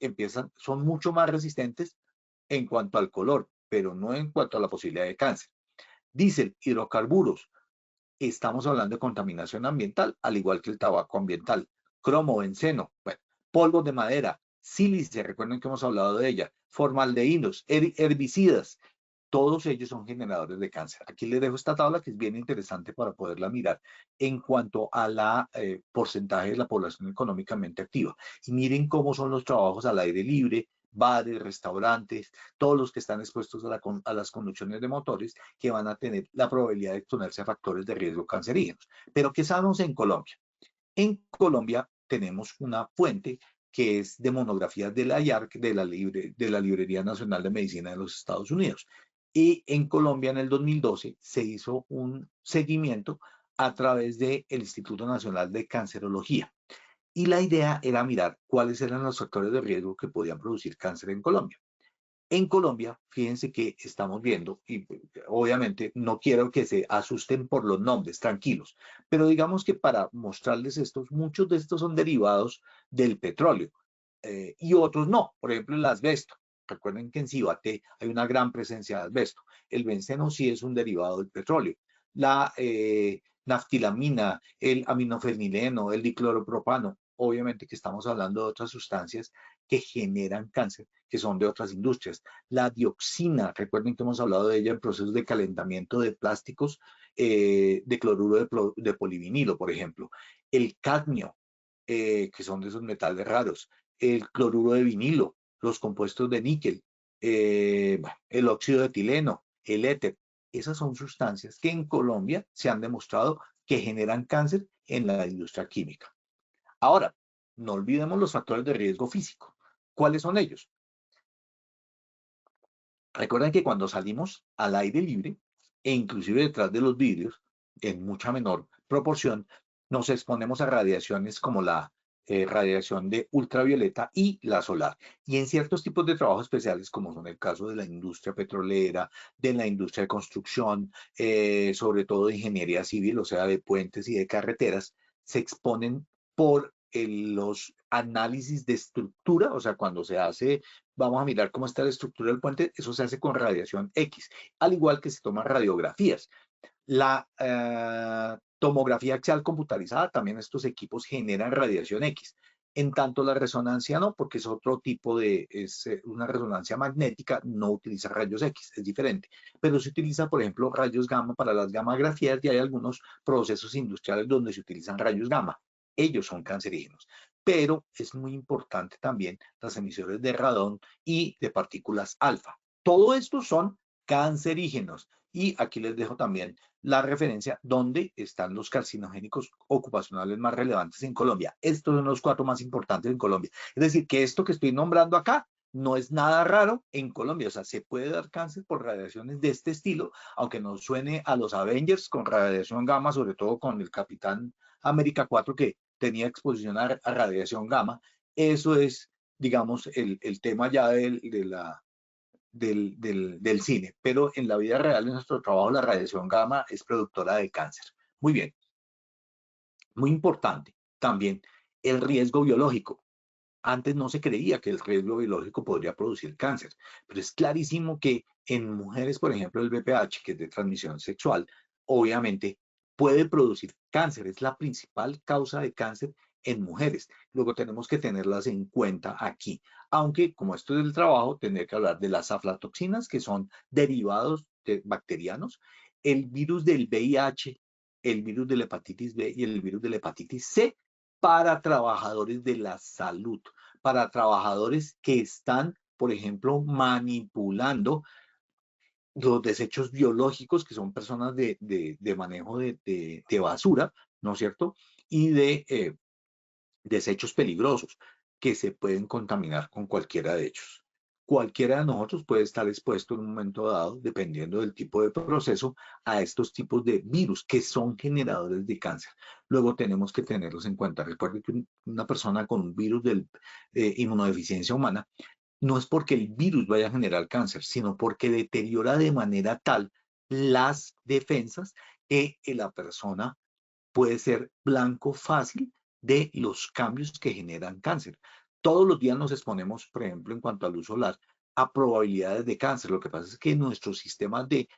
son mucho más resistentes en cuanto al color, pero no en cuanto a la posibilidad de cáncer. Diésel, hidrocarburos, estamos hablando de contaminación ambiental, al igual que el tabaco ambiental. Cromo, benceno, bueno, polvos de madera, sílice, recuerden que hemos hablado de ella, formaldeídos, herbicidas, todos ellos son generadores de cáncer. Aquí les dejo esta tabla que es bien interesante para poderla mirar en cuanto a la porcentaje de la población económicamente activa. Y miren cómo son los trabajos al aire libre, bares, restaurantes, todos los que están expuestos a las conducciones de motores que van a tener la probabilidad de exponerse a factores de riesgo cancerígenos. Pero ¿qué sabemos en Colombia? En Colombia tenemos una fuente que es de monografías de la IARC, de la Librería Nacional de Medicina de los Estados Unidos. Y en Colombia en el 2012 se hizo un seguimiento a través del Instituto Nacional de Cancerología. Y la idea era mirar cuáles eran los factores de riesgo que podían producir cáncer en Colombia. En Colombia, fíjense que estamos viendo, y obviamente no quiero que se asusten por los nombres, tranquilos, pero digamos que para mostrarles estos, muchos de estos son derivados del petróleo y otros no. Por ejemplo, el asbesto. Recuerden que en Cibate hay una gran presencia de asbesto. El benceno sí es un derivado del petróleo. La naftilamina, el aminofenileno, el dicloropropano, obviamente que estamos hablando de otras sustancias que generan cáncer, que son de otras industrias. La dioxina, recuerden que hemos hablado de ella en procesos de calentamiento de plásticos, de cloruro de polivinilo, por ejemplo. El cadmio, que son de esos metales raros. El cloruro de vinilo, los compuestos de níquel, el óxido de etileno, el éter. Esas son sustancias que en Colombia se han demostrado que generan cáncer en la industria química. Ahora, no olvidemos los factores de riesgo físico. ¿Cuáles son ellos? Recuerden que cuando salimos al aire libre, e inclusive detrás de los vidrios, en mucha menor proporción, nos exponemos a radiaciones como la radiación de ultravioleta y la solar. Y en ciertos tipos de trabajos especiales, como son el caso de la industria petrolera, de la industria de construcción, sobre todo de ingeniería civil, o sea, de puentes y de carreteras, se exponen por los análisis de estructura, o sea, cuando se hace, vamos a mirar cómo está la estructura del puente, eso se hace con radiación X, al igual que se toman radiografías. La tomografía axial computarizada, también estos equipos generan radiación X. En tanto la resonancia no, porque es otro tipo es una resonancia magnética, no utiliza rayos X, es diferente. Pero se utiliza, por ejemplo, rayos gamma para las gammagrafías y hay algunos procesos industriales donde se utilizan rayos gamma. Ellos son cancerígenos. Pero es muy importante también las emisiones de radón y de partículas alfa. Todo esto son cancerígenos. Y aquí les dejo también la referencia donde están los carcinogénicos ocupacionales más relevantes en Colombia. Estos son los 4 más importantes en Colombia. Es decir, que esto que estoy nombrando acá no es nada raro en Colombia. O sea, se puede dar cáncer por radiaciones de este estilo, aunque nos suene a los Avengers con radiación gamma, sobre todo con el Capitán América 4 que tenía exposición a radiación gamma. Eso es, digamos, el tema ya del cine, pero en la vida real, en nuestro trabajo, la radiación gamma es productora de cáncer. Muy bien. Muy importante también el riesgo biológico. Antes no se creía que el riesgo biológico podría producir cáncer, pero es clarísimo que en mujeres, por ejemplo, el VPH, que es de transmisión sexual, obviamente puede producir cáncer. Es la principal causa de cáncer en mujeres. Luego tenemos que tenerlas en cuenta aquí. Aunque, como esto es del trabajo, tendré que hablar de las aflatoxinas, que son derivados bacterianos, el virus del VIH, el virus de la hepatitis B y el virus de la hepatitis C para trabajadores de la salud, para trabajadores que están, por ejemplo, manipulando los desechos biológicos, que son personas de manejo de basura, ¿no es cierto? Y de desechos peligrosos que se pueden contaminar con cualquiera de ellos. Cualquiera de nosotros puede estar expuesto en un momento dado, dependiendo del tipo de proceso, a estos tipos de virus que son generadores de cáncer. Luego tenemos que tenerlos en cuenta. Recuerden que una persona con un virus de inmunodeficiencia humana no es porque el virus vaya a generar cáncer, sino porque deteriora de manera tal las defensas que la persona puede ser blanco fácil de los cambios que generan cáncer. Todos los días nos exponemos, por ejemplo, en cuanto a luz solar, a probabilidades de cáncer. Lo que pasa es que nuestros sistemas de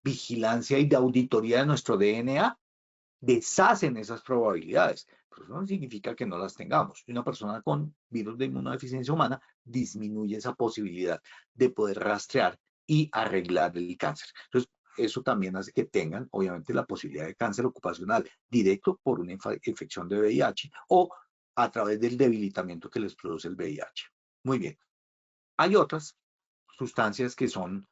vigilancia y de auditoría de nuestro DNA deshacen esas probabilidades. Pero eso no significa que no las tengamos. Una persona con virus de inmunodeficiencia humana disminuye esa posibilidad de poder rastrear y arreglar el cáncer. Entonces, eso también hace que tengan, obviamente, la posibilidad de cáncer ocupacional directo por una infección de VIH o a través del debilitamiento que les produce el VIH. Muy bien. Hay otras sustancias que son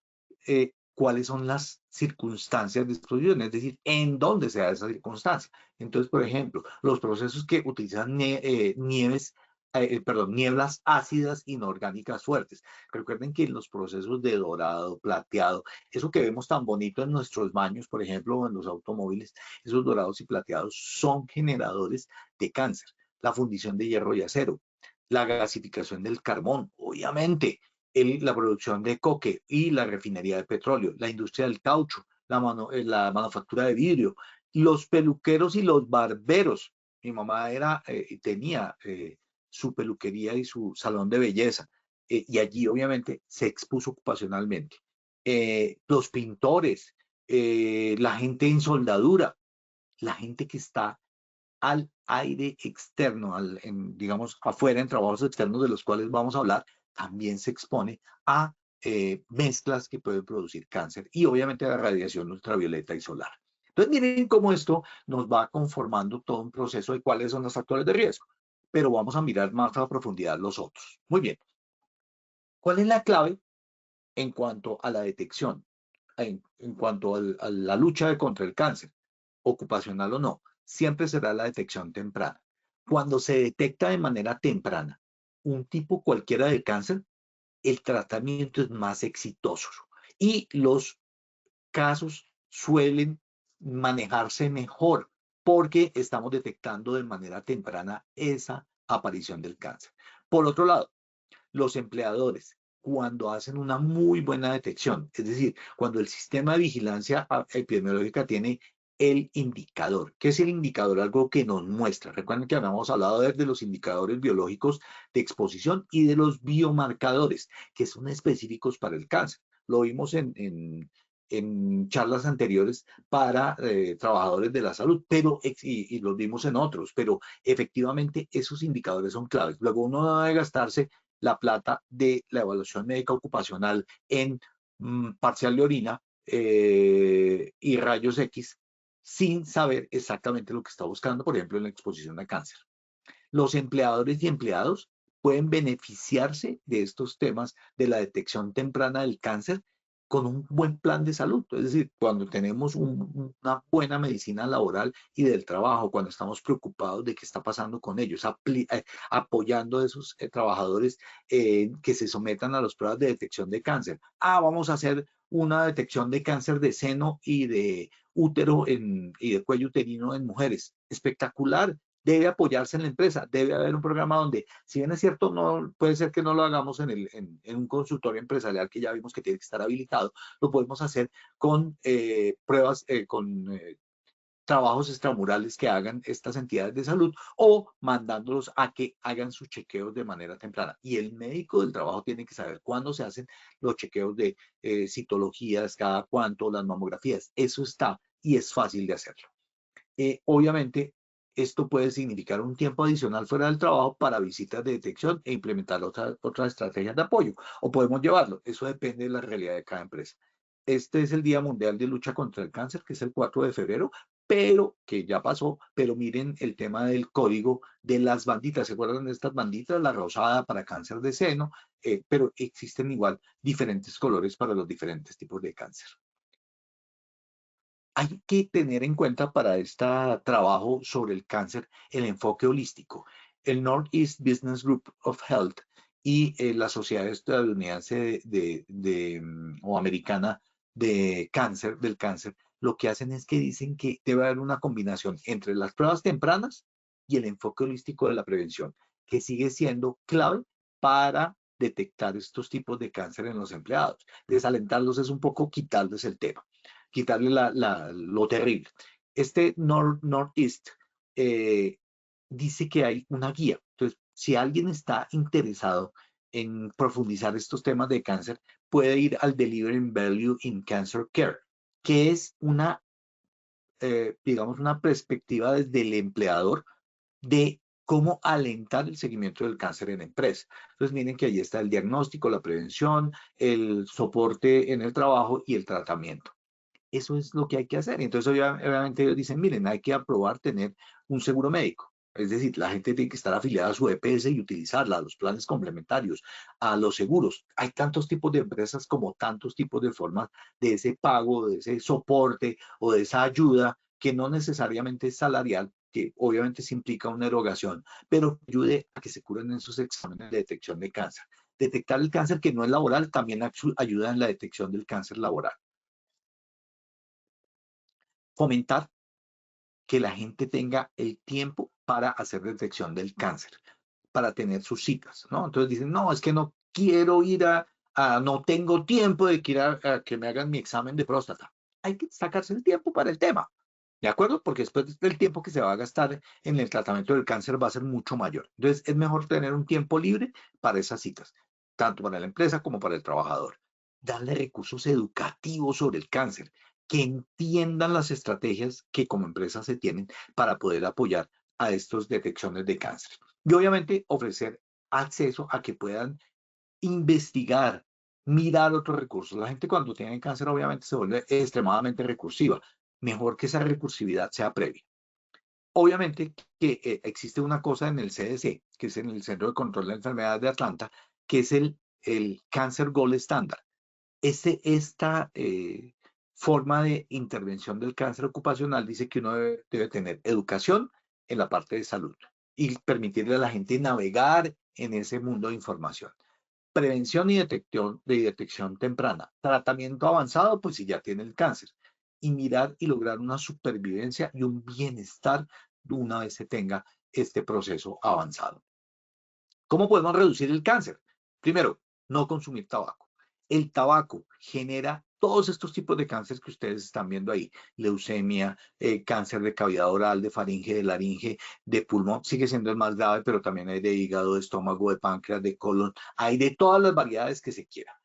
cuáles son las circunstancias de exposición, es decir, en dónde se da esa circunstancia. Entonces, por ejemplo, los procesos que utilizan nieblas ácidas inorgánicas fuertes. Recuerden que en los procesos de dorado, plateado, eso que vemos tan bonito en nuestros baños, por ejemplo, en los automóviles, esos dorados y plateados son generadores de cáncer. La fundición de hierro y acero, la gasificación del carbón, obviamente, la producción de coque y la refinería de petróleo, la industria del caucho, la manufactura de vidrio, los peluqueros y los barberos. Mi mamá tenía su peluquería y su salón de belleza, y allí obviamente se expuso ocupacionalmente. Los pintores, la gente en soldadura, la gente que está al aire externo, digamos, afuera en trabajos externos de los cuales vamos a hablar, también se expone a mezclas que pueden producir cáncer y obviamente a la radiación ultravioleta y solar. Entonces miren cómo esto nos va conformando todo un proceso de cuáles son los factores de riesgo, pero vamos a mirar más a profundidad los otros. Muy bien. ¿Cuál es la clave en cuanto a la detección, en cuanto a la lucha contra el cáncer, ocupacional o no? Siempre será la detección temprana. Cuando se detecta de manera temprana un tipo cualquiera de cáncer, el tratamiento es más exitoso y los casos suelen manejarse mejor porque estamos detectando de manera temprana esa aparición del cáncer. Por otro lado, los empleadores, cuando hacen una muy buena detección, es decir, cuando el sistema de vigilancia epidemiológica tiene el indicador. ¿Qué es el indicador? Algo que nos muestra. Recuerden que habíamos hablado de los indicadores biológicos de exposición y de los biomarcadores, que son específicos para el cáncer. Lo vimos en charlas anteriores para trabajadores de la salud, pero y los vimos en otros, pero efectivamente esos indicadores son claves. Luego uno no debe gastarse la plata de la evaluación médica ocupacional en parcial de orina y rayos X sin saber exactamente lo que está buscando, por ejemplo, en la exposición a cáncer. Los empleadores y empleados pueden beneficiarse de estos temas de la detección temprana del cáncer con un buen plan de salud. Es decir, cuando tenemos una buena medicina laboral y del trabajo, cuando estamos preocupados de qué está pasando con ellos, apoyando a esos trabajadores que se sometan a las pruebas de detección de cáncer. Vamos a hacer una detección de cáncer de seno y de útero y de cuello uterino en mujeres. Espectacular. Debe apoyarse en la empresa, debe haber un programa donde, si bien es cierto, no puede ser que no lo hagamos en un consultorio empresarial que ya vimos que tiene que estar habilitado, lo podemos hacer con pruebas, con trabajos extramurales que hagan estas entidades de salud o mandándolos a que hagan sus chequeos de manera temprana. Y el médico del trabajo tiene que saber cuándo se hacen los chequeos de citologías, cada cuánto, las mamografías. Eso está y es fácil de hacerlo. Obviamente, esto puede significar un tiempo adicional fuera del trabajo para visitas de detección e implementar otras estrategias de apoyo. O podemos llevarlo. Eso depende de la realidad de cada empresa. Este es el Día Mundial de Lucha contra el Cáncer, que es el 4 de febrero, pero que ya pasó. Pero miren el tema del código de las banditas. ¿Se acuerdan de estas banditas? La rosada para cáncer de seno, pero existen igual diferentes colores para los diferentes tipos de cáncer. Hay que tener en cuenta para este trabajo sobre el cáncer el enfoque holístico. El Northeast Business Group of Health y la Sociedad Estadounidense o Americana del Cáncer, lo que hacen es que dicen que debe haber una combinación entre las pruebas tempranas y el enfoque holístico de la prevención, que sigue siendo clave para detectar estos tipos de cáncer en los empleados. Desalentarlos es un poco quitarles el tema, quitarle lo terrible. Este Northeast dice que hay una guía. Entonces, si alguien está interesado en profundizar estos temas de cáncer, puede ir al Delivering Value in Cancer Care, que es una, digamos, una perspectiva desde el empleador de cómo alentar el seguimiento del cáncer en la empresa. Entonces, miren que ahí está el diagnóstico, la prevención, el soporte en el trabajo y el tratamiento. Eso es lo que hay que hacer. Entonces, obviamente, ellos dicen, miren, hay que aprobar tener un seguro médico. Es decir, la gente tiene que estar afiliada a su EPS y utilizarla, a los planes complementarios, a los seguros. Hay tantos tipos de empresas como tantos tipos de formas de ese pago, de ese soporte o de esa ayuda que no necesariamente es salarial, que obviamente se implica una erogación, pero ayude a que se curen en esos exámenes de detección de cáncer. Detectar el cáncer que no es laboral también ayuda en la detección del cáncer laboral. Fomentar que la gente tenga el tiempo para hacer detección del cáncer, para tener sus citas, ¿no? Entonces dicen, no, es que no quiero ir no tengo tiempo de ir a que me hagan mi examen de próstata. Hay que sacarse el tiempo para el tema, ¿de acuerdo? Porque después del tiempo que se va a gastar en el tratamiento del cáncer va a ser mucho mayor. Entonces es mejor tener un tiempo libre para esas citas, tanto para la empresa como para el trabajador. Darle recursos educativos sobre el cáncer, que entiendan las estrategias que como empresa se tienen para poder apoyar a estas detecciones de cáncer. Y obviamente ofrecer acceso a que puedan investigar, mirar otros recursos. La gente cuando tiene cáncer obviamente se vuelve extremadamente recursiva. Mejor que esa recursividad sea previa. Obviamente que existe una cosa en el CDC, que es en el Centro de Control de Enfermedades de Atlanta, que es el Cancer Gold Standard. Esta forma de intervención del cáncer ocupacional dice que uno debe tener educación en la parte de salud y permitirle a la gente navegar en ese mundo de información. Prevención y detección temprana. Tratamiento avanzado, pues si ya tiene el cáncer. Y mirar y lograr una supervivencia y un bienestar una vez se tenga este proceso avanzado. ¿Cómo podemos reducir el cáncer? Primero, no consumir tabaco. El tabaco genera todos estos tipos de cáncer que ustedes están viendo ahí. Leucemia, cáncer de cavidad oral, de faringe, de laringe, de pulmón. Sigue siendo el más grave, pero también hay de hígado, de estómago, de páncreas, de colon. Hay de todas las variedades que se quieran.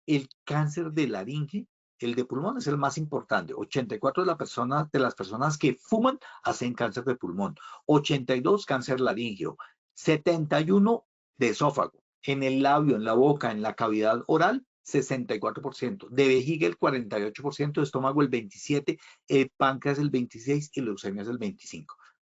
El cáncer de laringe, el de pulmón es el más importante. 84 de las personas que fuman hacen cáncer de pulmón. 82 cáncer laríngeo. 71 de esófago. En el labio, en la boca, en la cavidad oral, 64%. De vejiga el 48%, de estómago el 27%, el páncreas el 26% y leucemia es el 25%.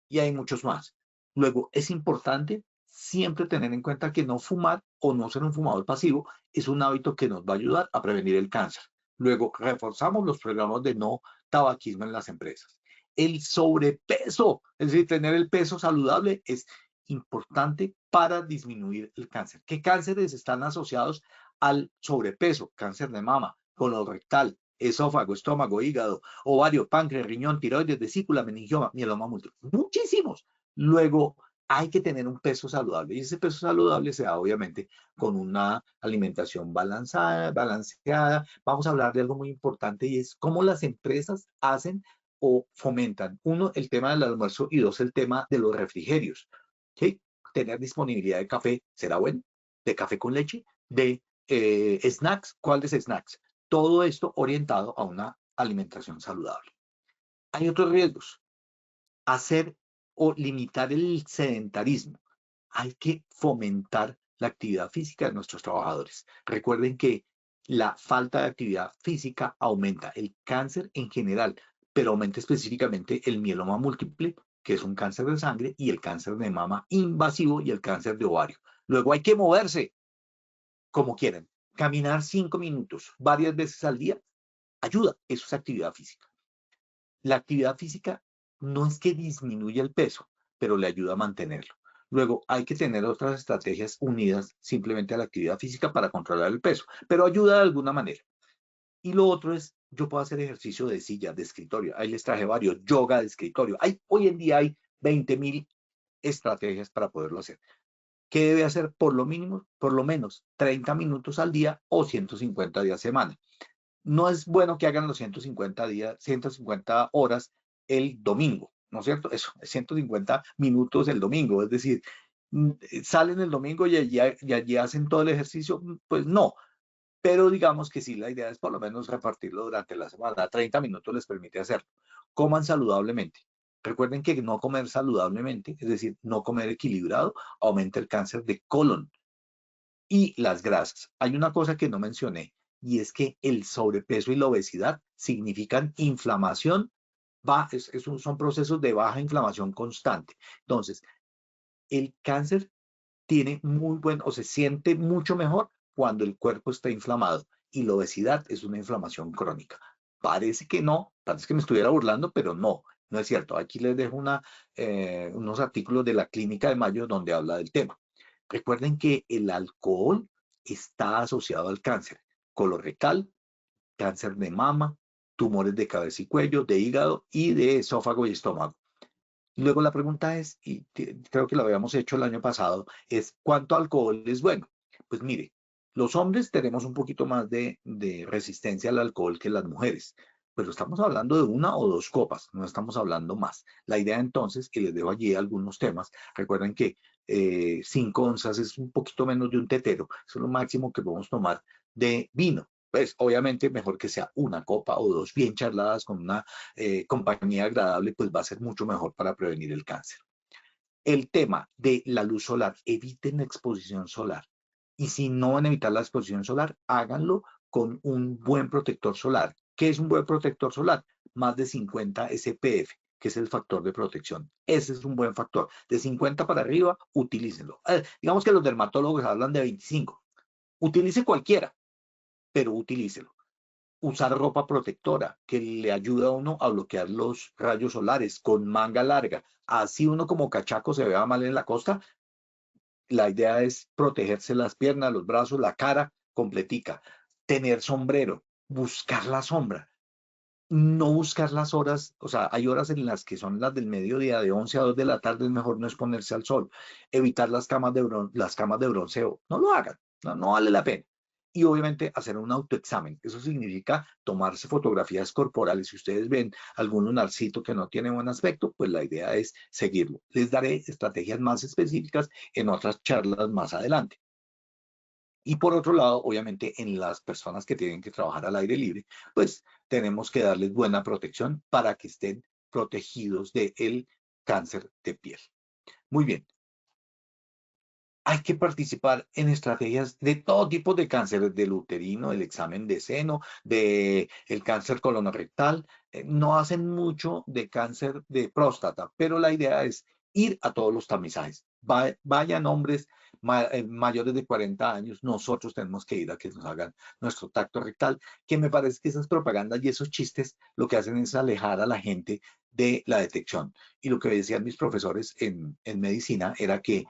Y hay muchos más. Luego, es importante siempre tener en cuenta que no fumar o no ser un fumador pasivo es un hábito que nos va a ayudar a prevenir el cáncer. Luego, reforzamos los programas de no tabaquismo en las empresas. El sobrepeso, es decir, tener el peso saludable es importante para disminuir el cáncer. ¿Qué cánceres están asociados al sobrepeso? Cáncer de mama, colorectal, esófago, estómago, hígado, ovario, páncreas, riñón, tiroides, vesícula, meningioma, mieloma múltiple. Muchísimos. Luego, hay que tener un peso saludable y ese peso saludable se da obviamente con una alimentación balanceada. Vamos a hablar de algo muy importante y es cómo las empresas hacen o fomentan, uno, el tema del almuerzo y dos, el tema de los refrigerios. ¿Sí? Tener disponibilidad de café será bueno, de café con leche, de snacks. ¿Cuáles snacks? Todo esto orientado a una alimentación saludable. Hay otros riesgos. Hacer o limitar el sedentarismo. Hay que fomentar la actividad física de nuestros trabajadores. Recuerden que la falta de actividad física aumenta el cáncer en general, pero aumenta específicamente el mieloma múltiple, que es un cáncer de sangre, y el cáncer de mama invasivo y el cáncer de ovario. Luego hay que moverse como quieran. Caminar 5 minutos varias veces al día ayuda. Eso es actividad física. La actividad física no es que disminuya el peso, pero le ayuda a mantenerlo. Luego, hay que tener otras estrategias unidas simplemente a la actividad física para controlar el peso, pero ayuda de alguna manera. Y lo otro es, yo puedo hacer ejercicio de silla, de escritorio. Ahí les traje varios, yoga de escritorio. Hoy en día hay 20.000 estrategias para poderlo hacer. ¿Qué debe hacer? Por lo menos 30 minutos al día o 150 días a semana. No es bueno que hagan los 150 horas el domingo, ¿no es cierto? Eso, 150 minutos el domingo, es decir, salen el domingo y allí hacen todo el ejercicio, pues no, pero digamos que sí, la idea es por lo menos repartirlo durante la semana. 30 minutos les permite hacerlo. Coman saludablemente. Recuerden que no comer saludablemente, es decir, no comer equilibrado, aumenta el cáncer de colon y las grasas. Hay una cosa que no mencioné y es que el sobrepeso y la obesidad significan inflamación, son procesos de baja inflamación constante. Entonces, el cáncer tiene o se siente mucho mejor cuando el cuerpo está inflamado y la obesidad es una inflamación crónica. Parece que no, parece que me estuviera burlando, pero no, no es cierto. Aquí les dejo unos artículos de la Clínica de Mayo donde habla del tema. Recuerden que el alcohol está asociado al cáncer colorectal, cáncer de mama, tumores de cabeza y cuello, de hígado y de esófago y estómago. Luego la pregunta es, y creo que lo habíamos hecho el año pasado, es ¿cuánto alcohol es bueno? Pues mire, los hombres tenemos un poquito más de resistencia al alcohol que las mujeres, pero estamos hablando de 1 o 2 copas, no estamos hablando más. La idea entonces, y les dejo allí algunos temas, recuerden que 5 onzas es un poquito menos de un tetero, eso es lo máximo que podemos tomar de vino. Pues obviamente mejor que sea 1 copa o 2 bien charladas con una compañía agradable, pues va a ser mucho mejor para prevenir el cáncer. El tema de la luz solar, eviten la exposición solar. Y si no van a evitar la exposición solar, háganlo con un buen protector solar. ¿Qué es un buen protector solar? Más de 50 SPF, que es el factor de protección. Ese es un buen factor. De 50 para arriba, utilícenlo. Digamos que los dermatólogos hablan de 25. Utilice cualquiera, pero utilícelo. Usar ropa protectora que le ayuda a uno a bloquear los rayos solares con manga larga. Así uno como cachaco se vea mal en la costa, la idea es protegerse las piernas, los brazos, la cara completica. Tener sombrero, buscar la sombra. No buscar las horas, o sea, hay horas en las que son las del mediodía, de 11 a 2 de la tarde, es mejor no exponerse al sol. Evitar las camas de bronceo. No lo hagan, no vale la pena. Y obviamente hacer un autoexamen. Eso significa tomarse fotografías corporales. Si ustedes ven algún lunarcito que no tiene buen aspecto, pues la idea es seguirlo. Les daré estrategias más específicas en otras charlas más adelante. Y por otro lado, obviamente, en las personas que tienen que trabajar al aire libre, pues tenemos que darles buena protección para que estén protegidos del cáncer de piel. Muy bien. Hay que participar en estrategias de todo tipo de cánceres, del uterino, del examen de seno, del cáncer colorectal. No hacen mucho de cáncer de próstata, pero la idea es ir a todos los tamizajes. Vayan hombres mayores de 40 años, nosotros tenemos que ir a que nos hagan nuestro tacto rectal, que me parece que esas propagandas y esos chistes lo que hacen es alejar a la gente de la detección. Y lo que decían mis profesores en medicina era que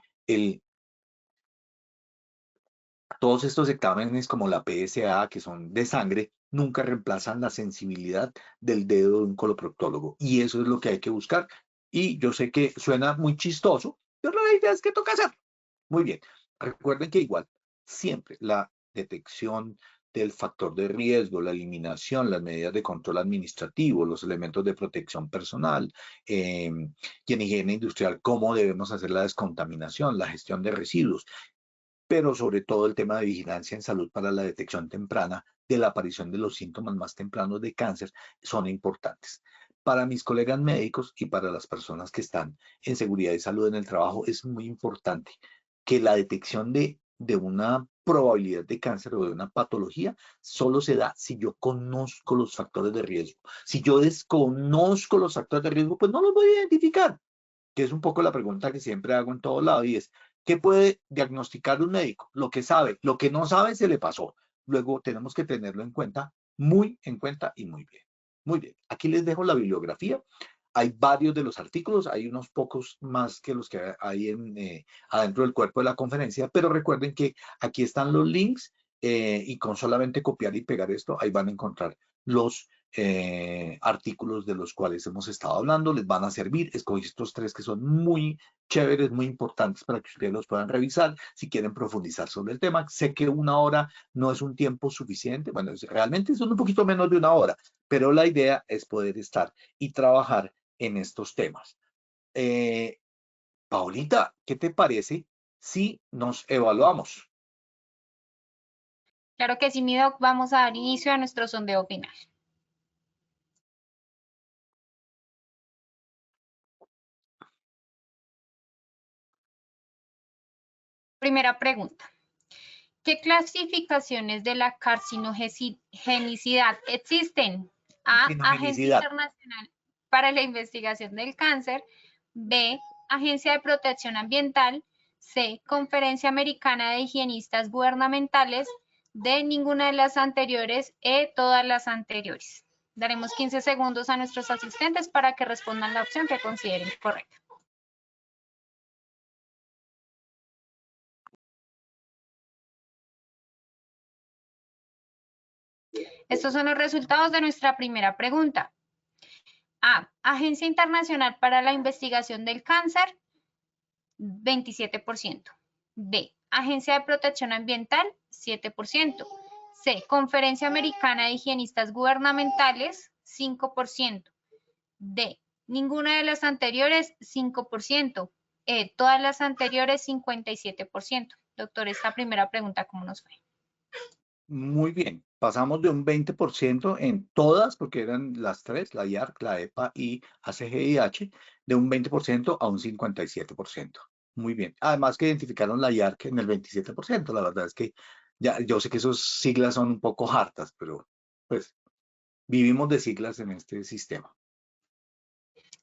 todos estos exámenes como la PSA, que son de sangre, nunca reemplazan la sensibilidad del dedo de un coloproctólogo. Y eso es lo que hay que buscar. Y yo sé que suena muy chistoso, pero la idea es que toca hacer. Muy bien. Recuerden que igual, siempre la detección del factor de riesgo, la eliminación, las medidas de control administrativo, los elementos de protección personal, y en higiene industrial, cómo debemos hacer la descontaminación, la gestión de residuos, pero sobre todo el tema de vigilancia en salud para la detección temprana de la aparición de los síntomas más tempranos de cáncer son importantes. Para mis colegas médicos y para las personas que están en seguridad y salud en el trabajo es muy importante que la detección de una probabilidad de cáncer o de una patología solo se da si yo conozco los factores de riesgo. Si yo desconozco los factores de riesgo, pues no los voy a identificar, que es un poco la pregunta que siempre hago en todo lado, y es, ¿qué puede diagnosticar un médico? Lo que sabe, lo que no sabe se le pasó. Luego tenemos que tenerlo en cuenta, muy en cuenta y muy bien. Muy bien, aquí les dejo la bibliografía. Hay varios de los artículos, hay unos pocos más que los que hay adentro del cuerpo de la conferencia, pero recuerden que aquí están los links y con solamente copiar y pegar esto, ahí van a encontrar los artículos de los cuales hemos estado hablando, les van a servir. Escogí estos 3 que son muy chéveres, muy importantes para que ustedes los puedan revisar si quieren profundizar sobre el tema. Sé que 1 hora no es un tiempo suficiente, bueno, realmente son un poquito menos de 1 hora, pero la idea es poder estar y trabajar en estos temas. Paulita, ¿qué te parece si nos evaluamos? Claro que sí, mi doc, vamos a dar inicio a nuestro sondeo final. Primera pregunta. ¿Qué clasificaciones de la carcinogenicidad existen? A, Agencia Carcinogenicidad. Internacional para la Investigación del Cáncer. B, Agencia de Protección Ambiental. C, Conferencia Americana de Higienistas Gubernamentales. D, ninguna de las anteriores. E, todas las anteriores. Daremos 15 segundos a nuestros asistentes para que respondan la opción que consideren correcta. Estos son los resultados de nuestra primera pregunta. A, Agencia Internacional para la Investigación del Cáncer, 27%. B, Agencia de Protección Ambiental, 7%. C, Conferencia Americana de Higienistas Gubernamentales, 5%. D, ninguna de las anteriores, 5%. E, todas las anteriores, 57%. Doctor, esta primera pregunta, ¿cómo nos fue? Muy bien, pasamos de un 20% en todas, porque eran las 3, la IARC, la EPA y ACGIH, de un 20% a un 57%. Muy bien. Además que identificaron la IARC en el 27%. La verdad es que ya, yo sé que esos siglas son un poco hartas, pero pues vivimos de siglas en este sistema.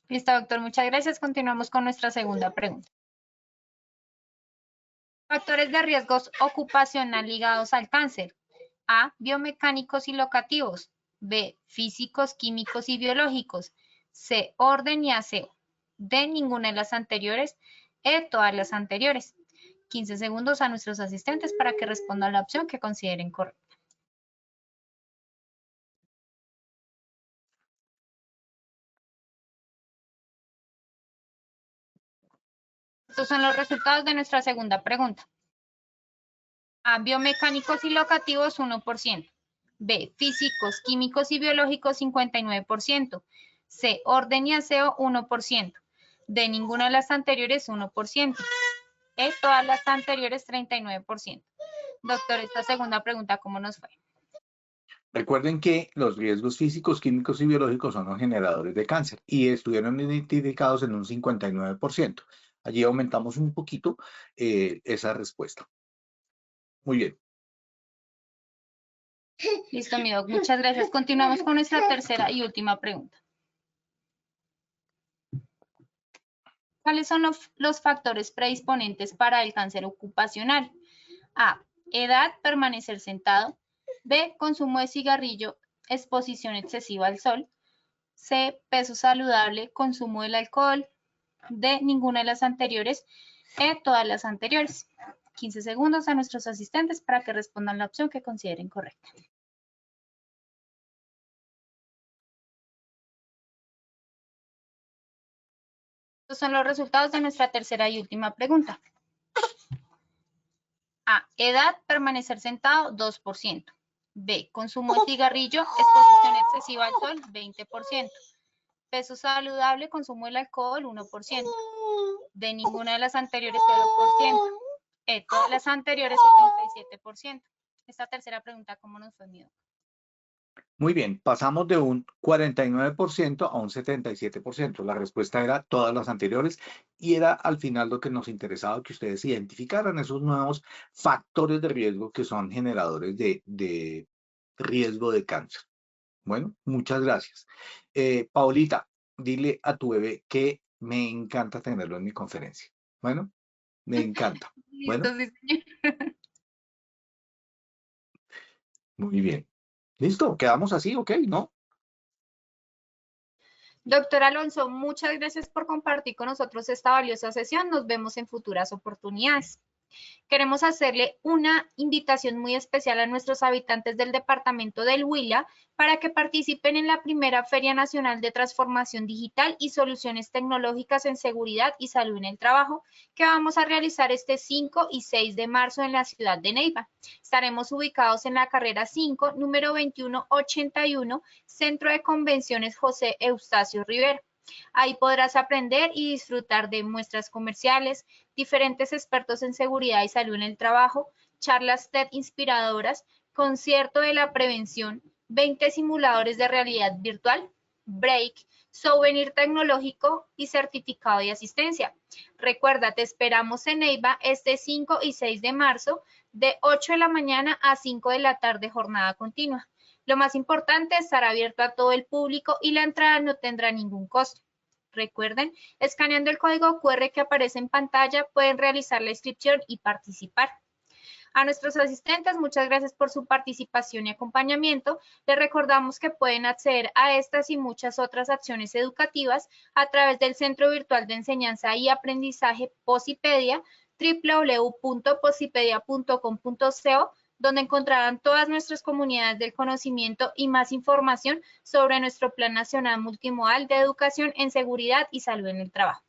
Listo, doctor, muchas gracias. Continuamos con nuestra segunda pregunta. Factores de riesgos ocupacional ligados al cáncer. A, biomecánicos y locativos. B, físicos, químicos y biológicos. C, orden y aseo. D, ninguna de las anteriores. E, todas las anteriores. 15 segundos a nuestros asistentes para que respondan la opción que consideren correcta. Estos son los resultados de nuestra segunda pregunta. A, biomecánicos y locativos, 1%. B, físicos, químicos y biológicos, 59%. C, orden y aseo, 1%. D, ninguna de las anteriores, 1%. E, todas las anteriores, 39%. Doctor, esta segunda pregunta, ¿cómo nos fue? Recuerden que los riesgos físicos, químicos y biológicos son los generadores de cáncer y estuvieron identificados en un 59%. Allí aumentamos un poquito esa respuesta. Muy bien. Listo, mi doc, muchas gracias. Continuamos con nuestra tercera y última pregunta. ¿Cuáles son los factores predisponentes para el cáncer ocupacional? A, edad, permanecer sentado. B, consumo de cigarrillo, exposición excesiva al sol. C, peso saludable, consumo del alcohol. D, ninguna de las anteriores. E, todas las anteriores. 15 segundos a nuestros asistentes para que respondan la opción que consideren correcta. Estos son los resultados de nuestra tercera y última pregunta. A, edad, permanecer sentado, 2%. B, consumo de cigarrillo, exposición excesiva al sol, 20%. Peso saludable, consumo del alcohol, 1%. De ninguna de las anteriores, 0%. E, todas las anteriores, 77%. Esta tercera pregunta, ¿cómo nos fue, mi doc? Muy bien, pasamos de un 49% a un 77%. La respuesta era todas las anteriores y era al final lo que nos interesaba que ustedes identificaran esos nuevos factores de riesgo que son generadores de riesgo de cáncer. Bueno, muchas gracias. Paulita, dile a tu bebé que me encanta tenerlo en mi conferencia. Bueno, me encanta. Bueno, Listo, sí, señor. muy bien. Listo, quedamos así, ok, ¿no? Doctor Alonso, muchas gracias por compartir con nosotros esta valiosa sesión. Nos vemos en futuras oportunidades. Queremos hacerle una invitación muy especial a nuestros habitantes del departamento del Huila para que participen en la primera Feria Nacional de Transformación Digital y Soluciones Tecnológicas en Seguridad y Salud en el Trabajo, que vamos a realizar este 5 y 6 de marzo en la ciudad de Neiva. Estaremos ubicados en la carrera 5, número 2181, Centro de Convenciones José Eustacio Rivera. Ahí podrás aprender y disfrutar de muestras comerciales, diferentes expertos en seguridad y salud en el trabajo, charlas TED inspiradoras, concierto de la prevención, 20 simuladores de realidad virtual, break, souvenir tecnológico y certificado de asistencia. Recuerda, te esperamos en Neiva este 5 y 6 de marzo de 8 de la mañana a 5 de la tarde, jornada continua. Lo más importante, estará abierto a todo el público y la entrada no tendrá ningún costo. Recuerden, escaneando el código QR que aparece en pantalla, pueden realizar la inscripción y participar. A nuestros asistentes, muchas gracias por su participación y acompañamiento. Les recordamos que pueden acceder a estas y muchas otras acciones educativas a través del Centro Virtual de Enseñanza y Aprendizaje Posipedia, www.posipedia.com.co, donde encontrarán todas nuestras comunidades del conocimiento y más información sobre nuestro Plan Nacional Multimodal de Educación en Seguridad y Salud en el Trabajo.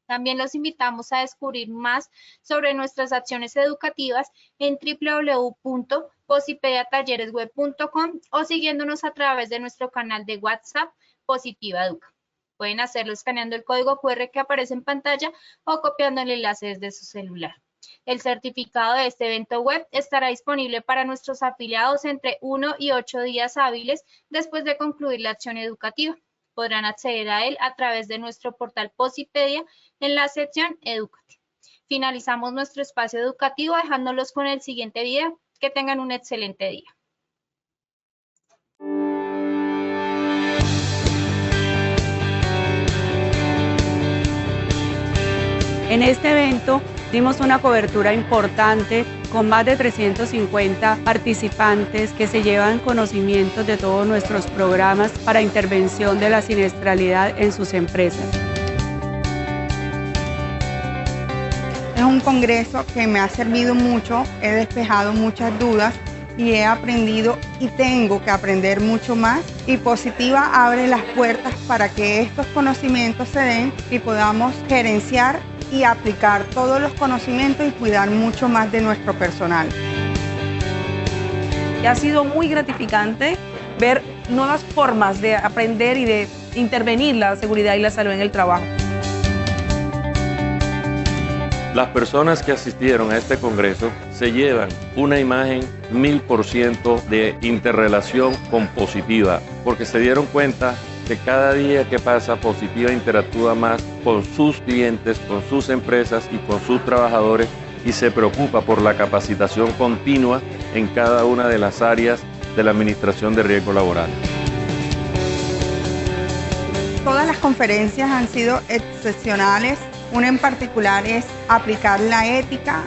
También los invitamos a descubrir más sobre nuestras acciones educativas en www.posipediatalleresweb.com o siguiéndonos a través de nuestro canal de WhatsApp Positiva Educa. Pueden hacerlo escaneando el código QR que aparece en pantalla o copiando el enlace desde su celular. El certificado de este evento web estará disponible para nuestros afiliados entre 1 y 8 días hábiles después de concluir la acción educativa. Podrán acceder a él a través de nuestro portal Posipedia en la sección Edúcate. Finalizamos nuestro espacio educativo dejándolos con el siguiente video. Que tengan un excelente día. En este evento dimos una cobertura importante con más de 350 participantes que se llevan conocimientos de todos nuestros programas para intervención de la siniestralidad en sus empresas. Es un congreso que me ha servido mucho, he despejado muchas dudas y he aprendido y tengo que aprender mucho más. Y Positiva abre las puertas para que estos conocimientos se den y podamos gerenciar y aplicar todos los conocimientos y cuidar mucho más de nuestro personal. Y ha sido muy gratificante ver nuevas formas de aprender y de intervenir la seguridad y la salud en el trabajo. Las personas que asistieron a este congreso se llevan una imagen 1000% de interrelación con Positiva, porque se dieron cuenta que cada día que pasa Positiva interactúa más con sus clientes, con sus empresas y con sus trabajadores y se preocupa por la capacitación continua en cada una de las áreas de la administración de riesgo laboral. Todas las conferencias han sido excepcionales. Una en particular es aplicar la ética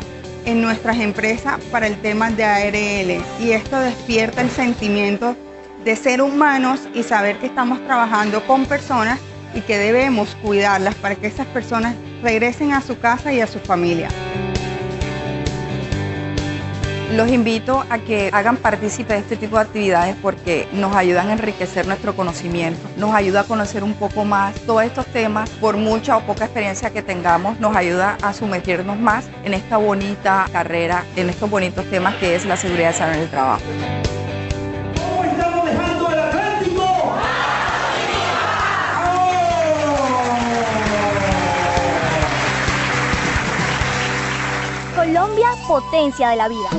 en nuestras empresas para el tema de ARL y esto despierta el sentimiento de ser humanos y saber que estamos trabajando con personas y que debemos cuidarlas para que esas personas regresen a su casa y a su familia. Los invito a que hagan partícipe de este tipo de actividades porque nos ayudan a enriquecer nuestro conocimiento, nos ayuda a conocer un poco más todos estos temas, por mucha o poca experiencia que tengamos, nos ayuda a sumergirnos más en esta bonita carrera, en estos bonitos temas que es la seguridad y salud en el trabajo. Colombia, potencia de la vida.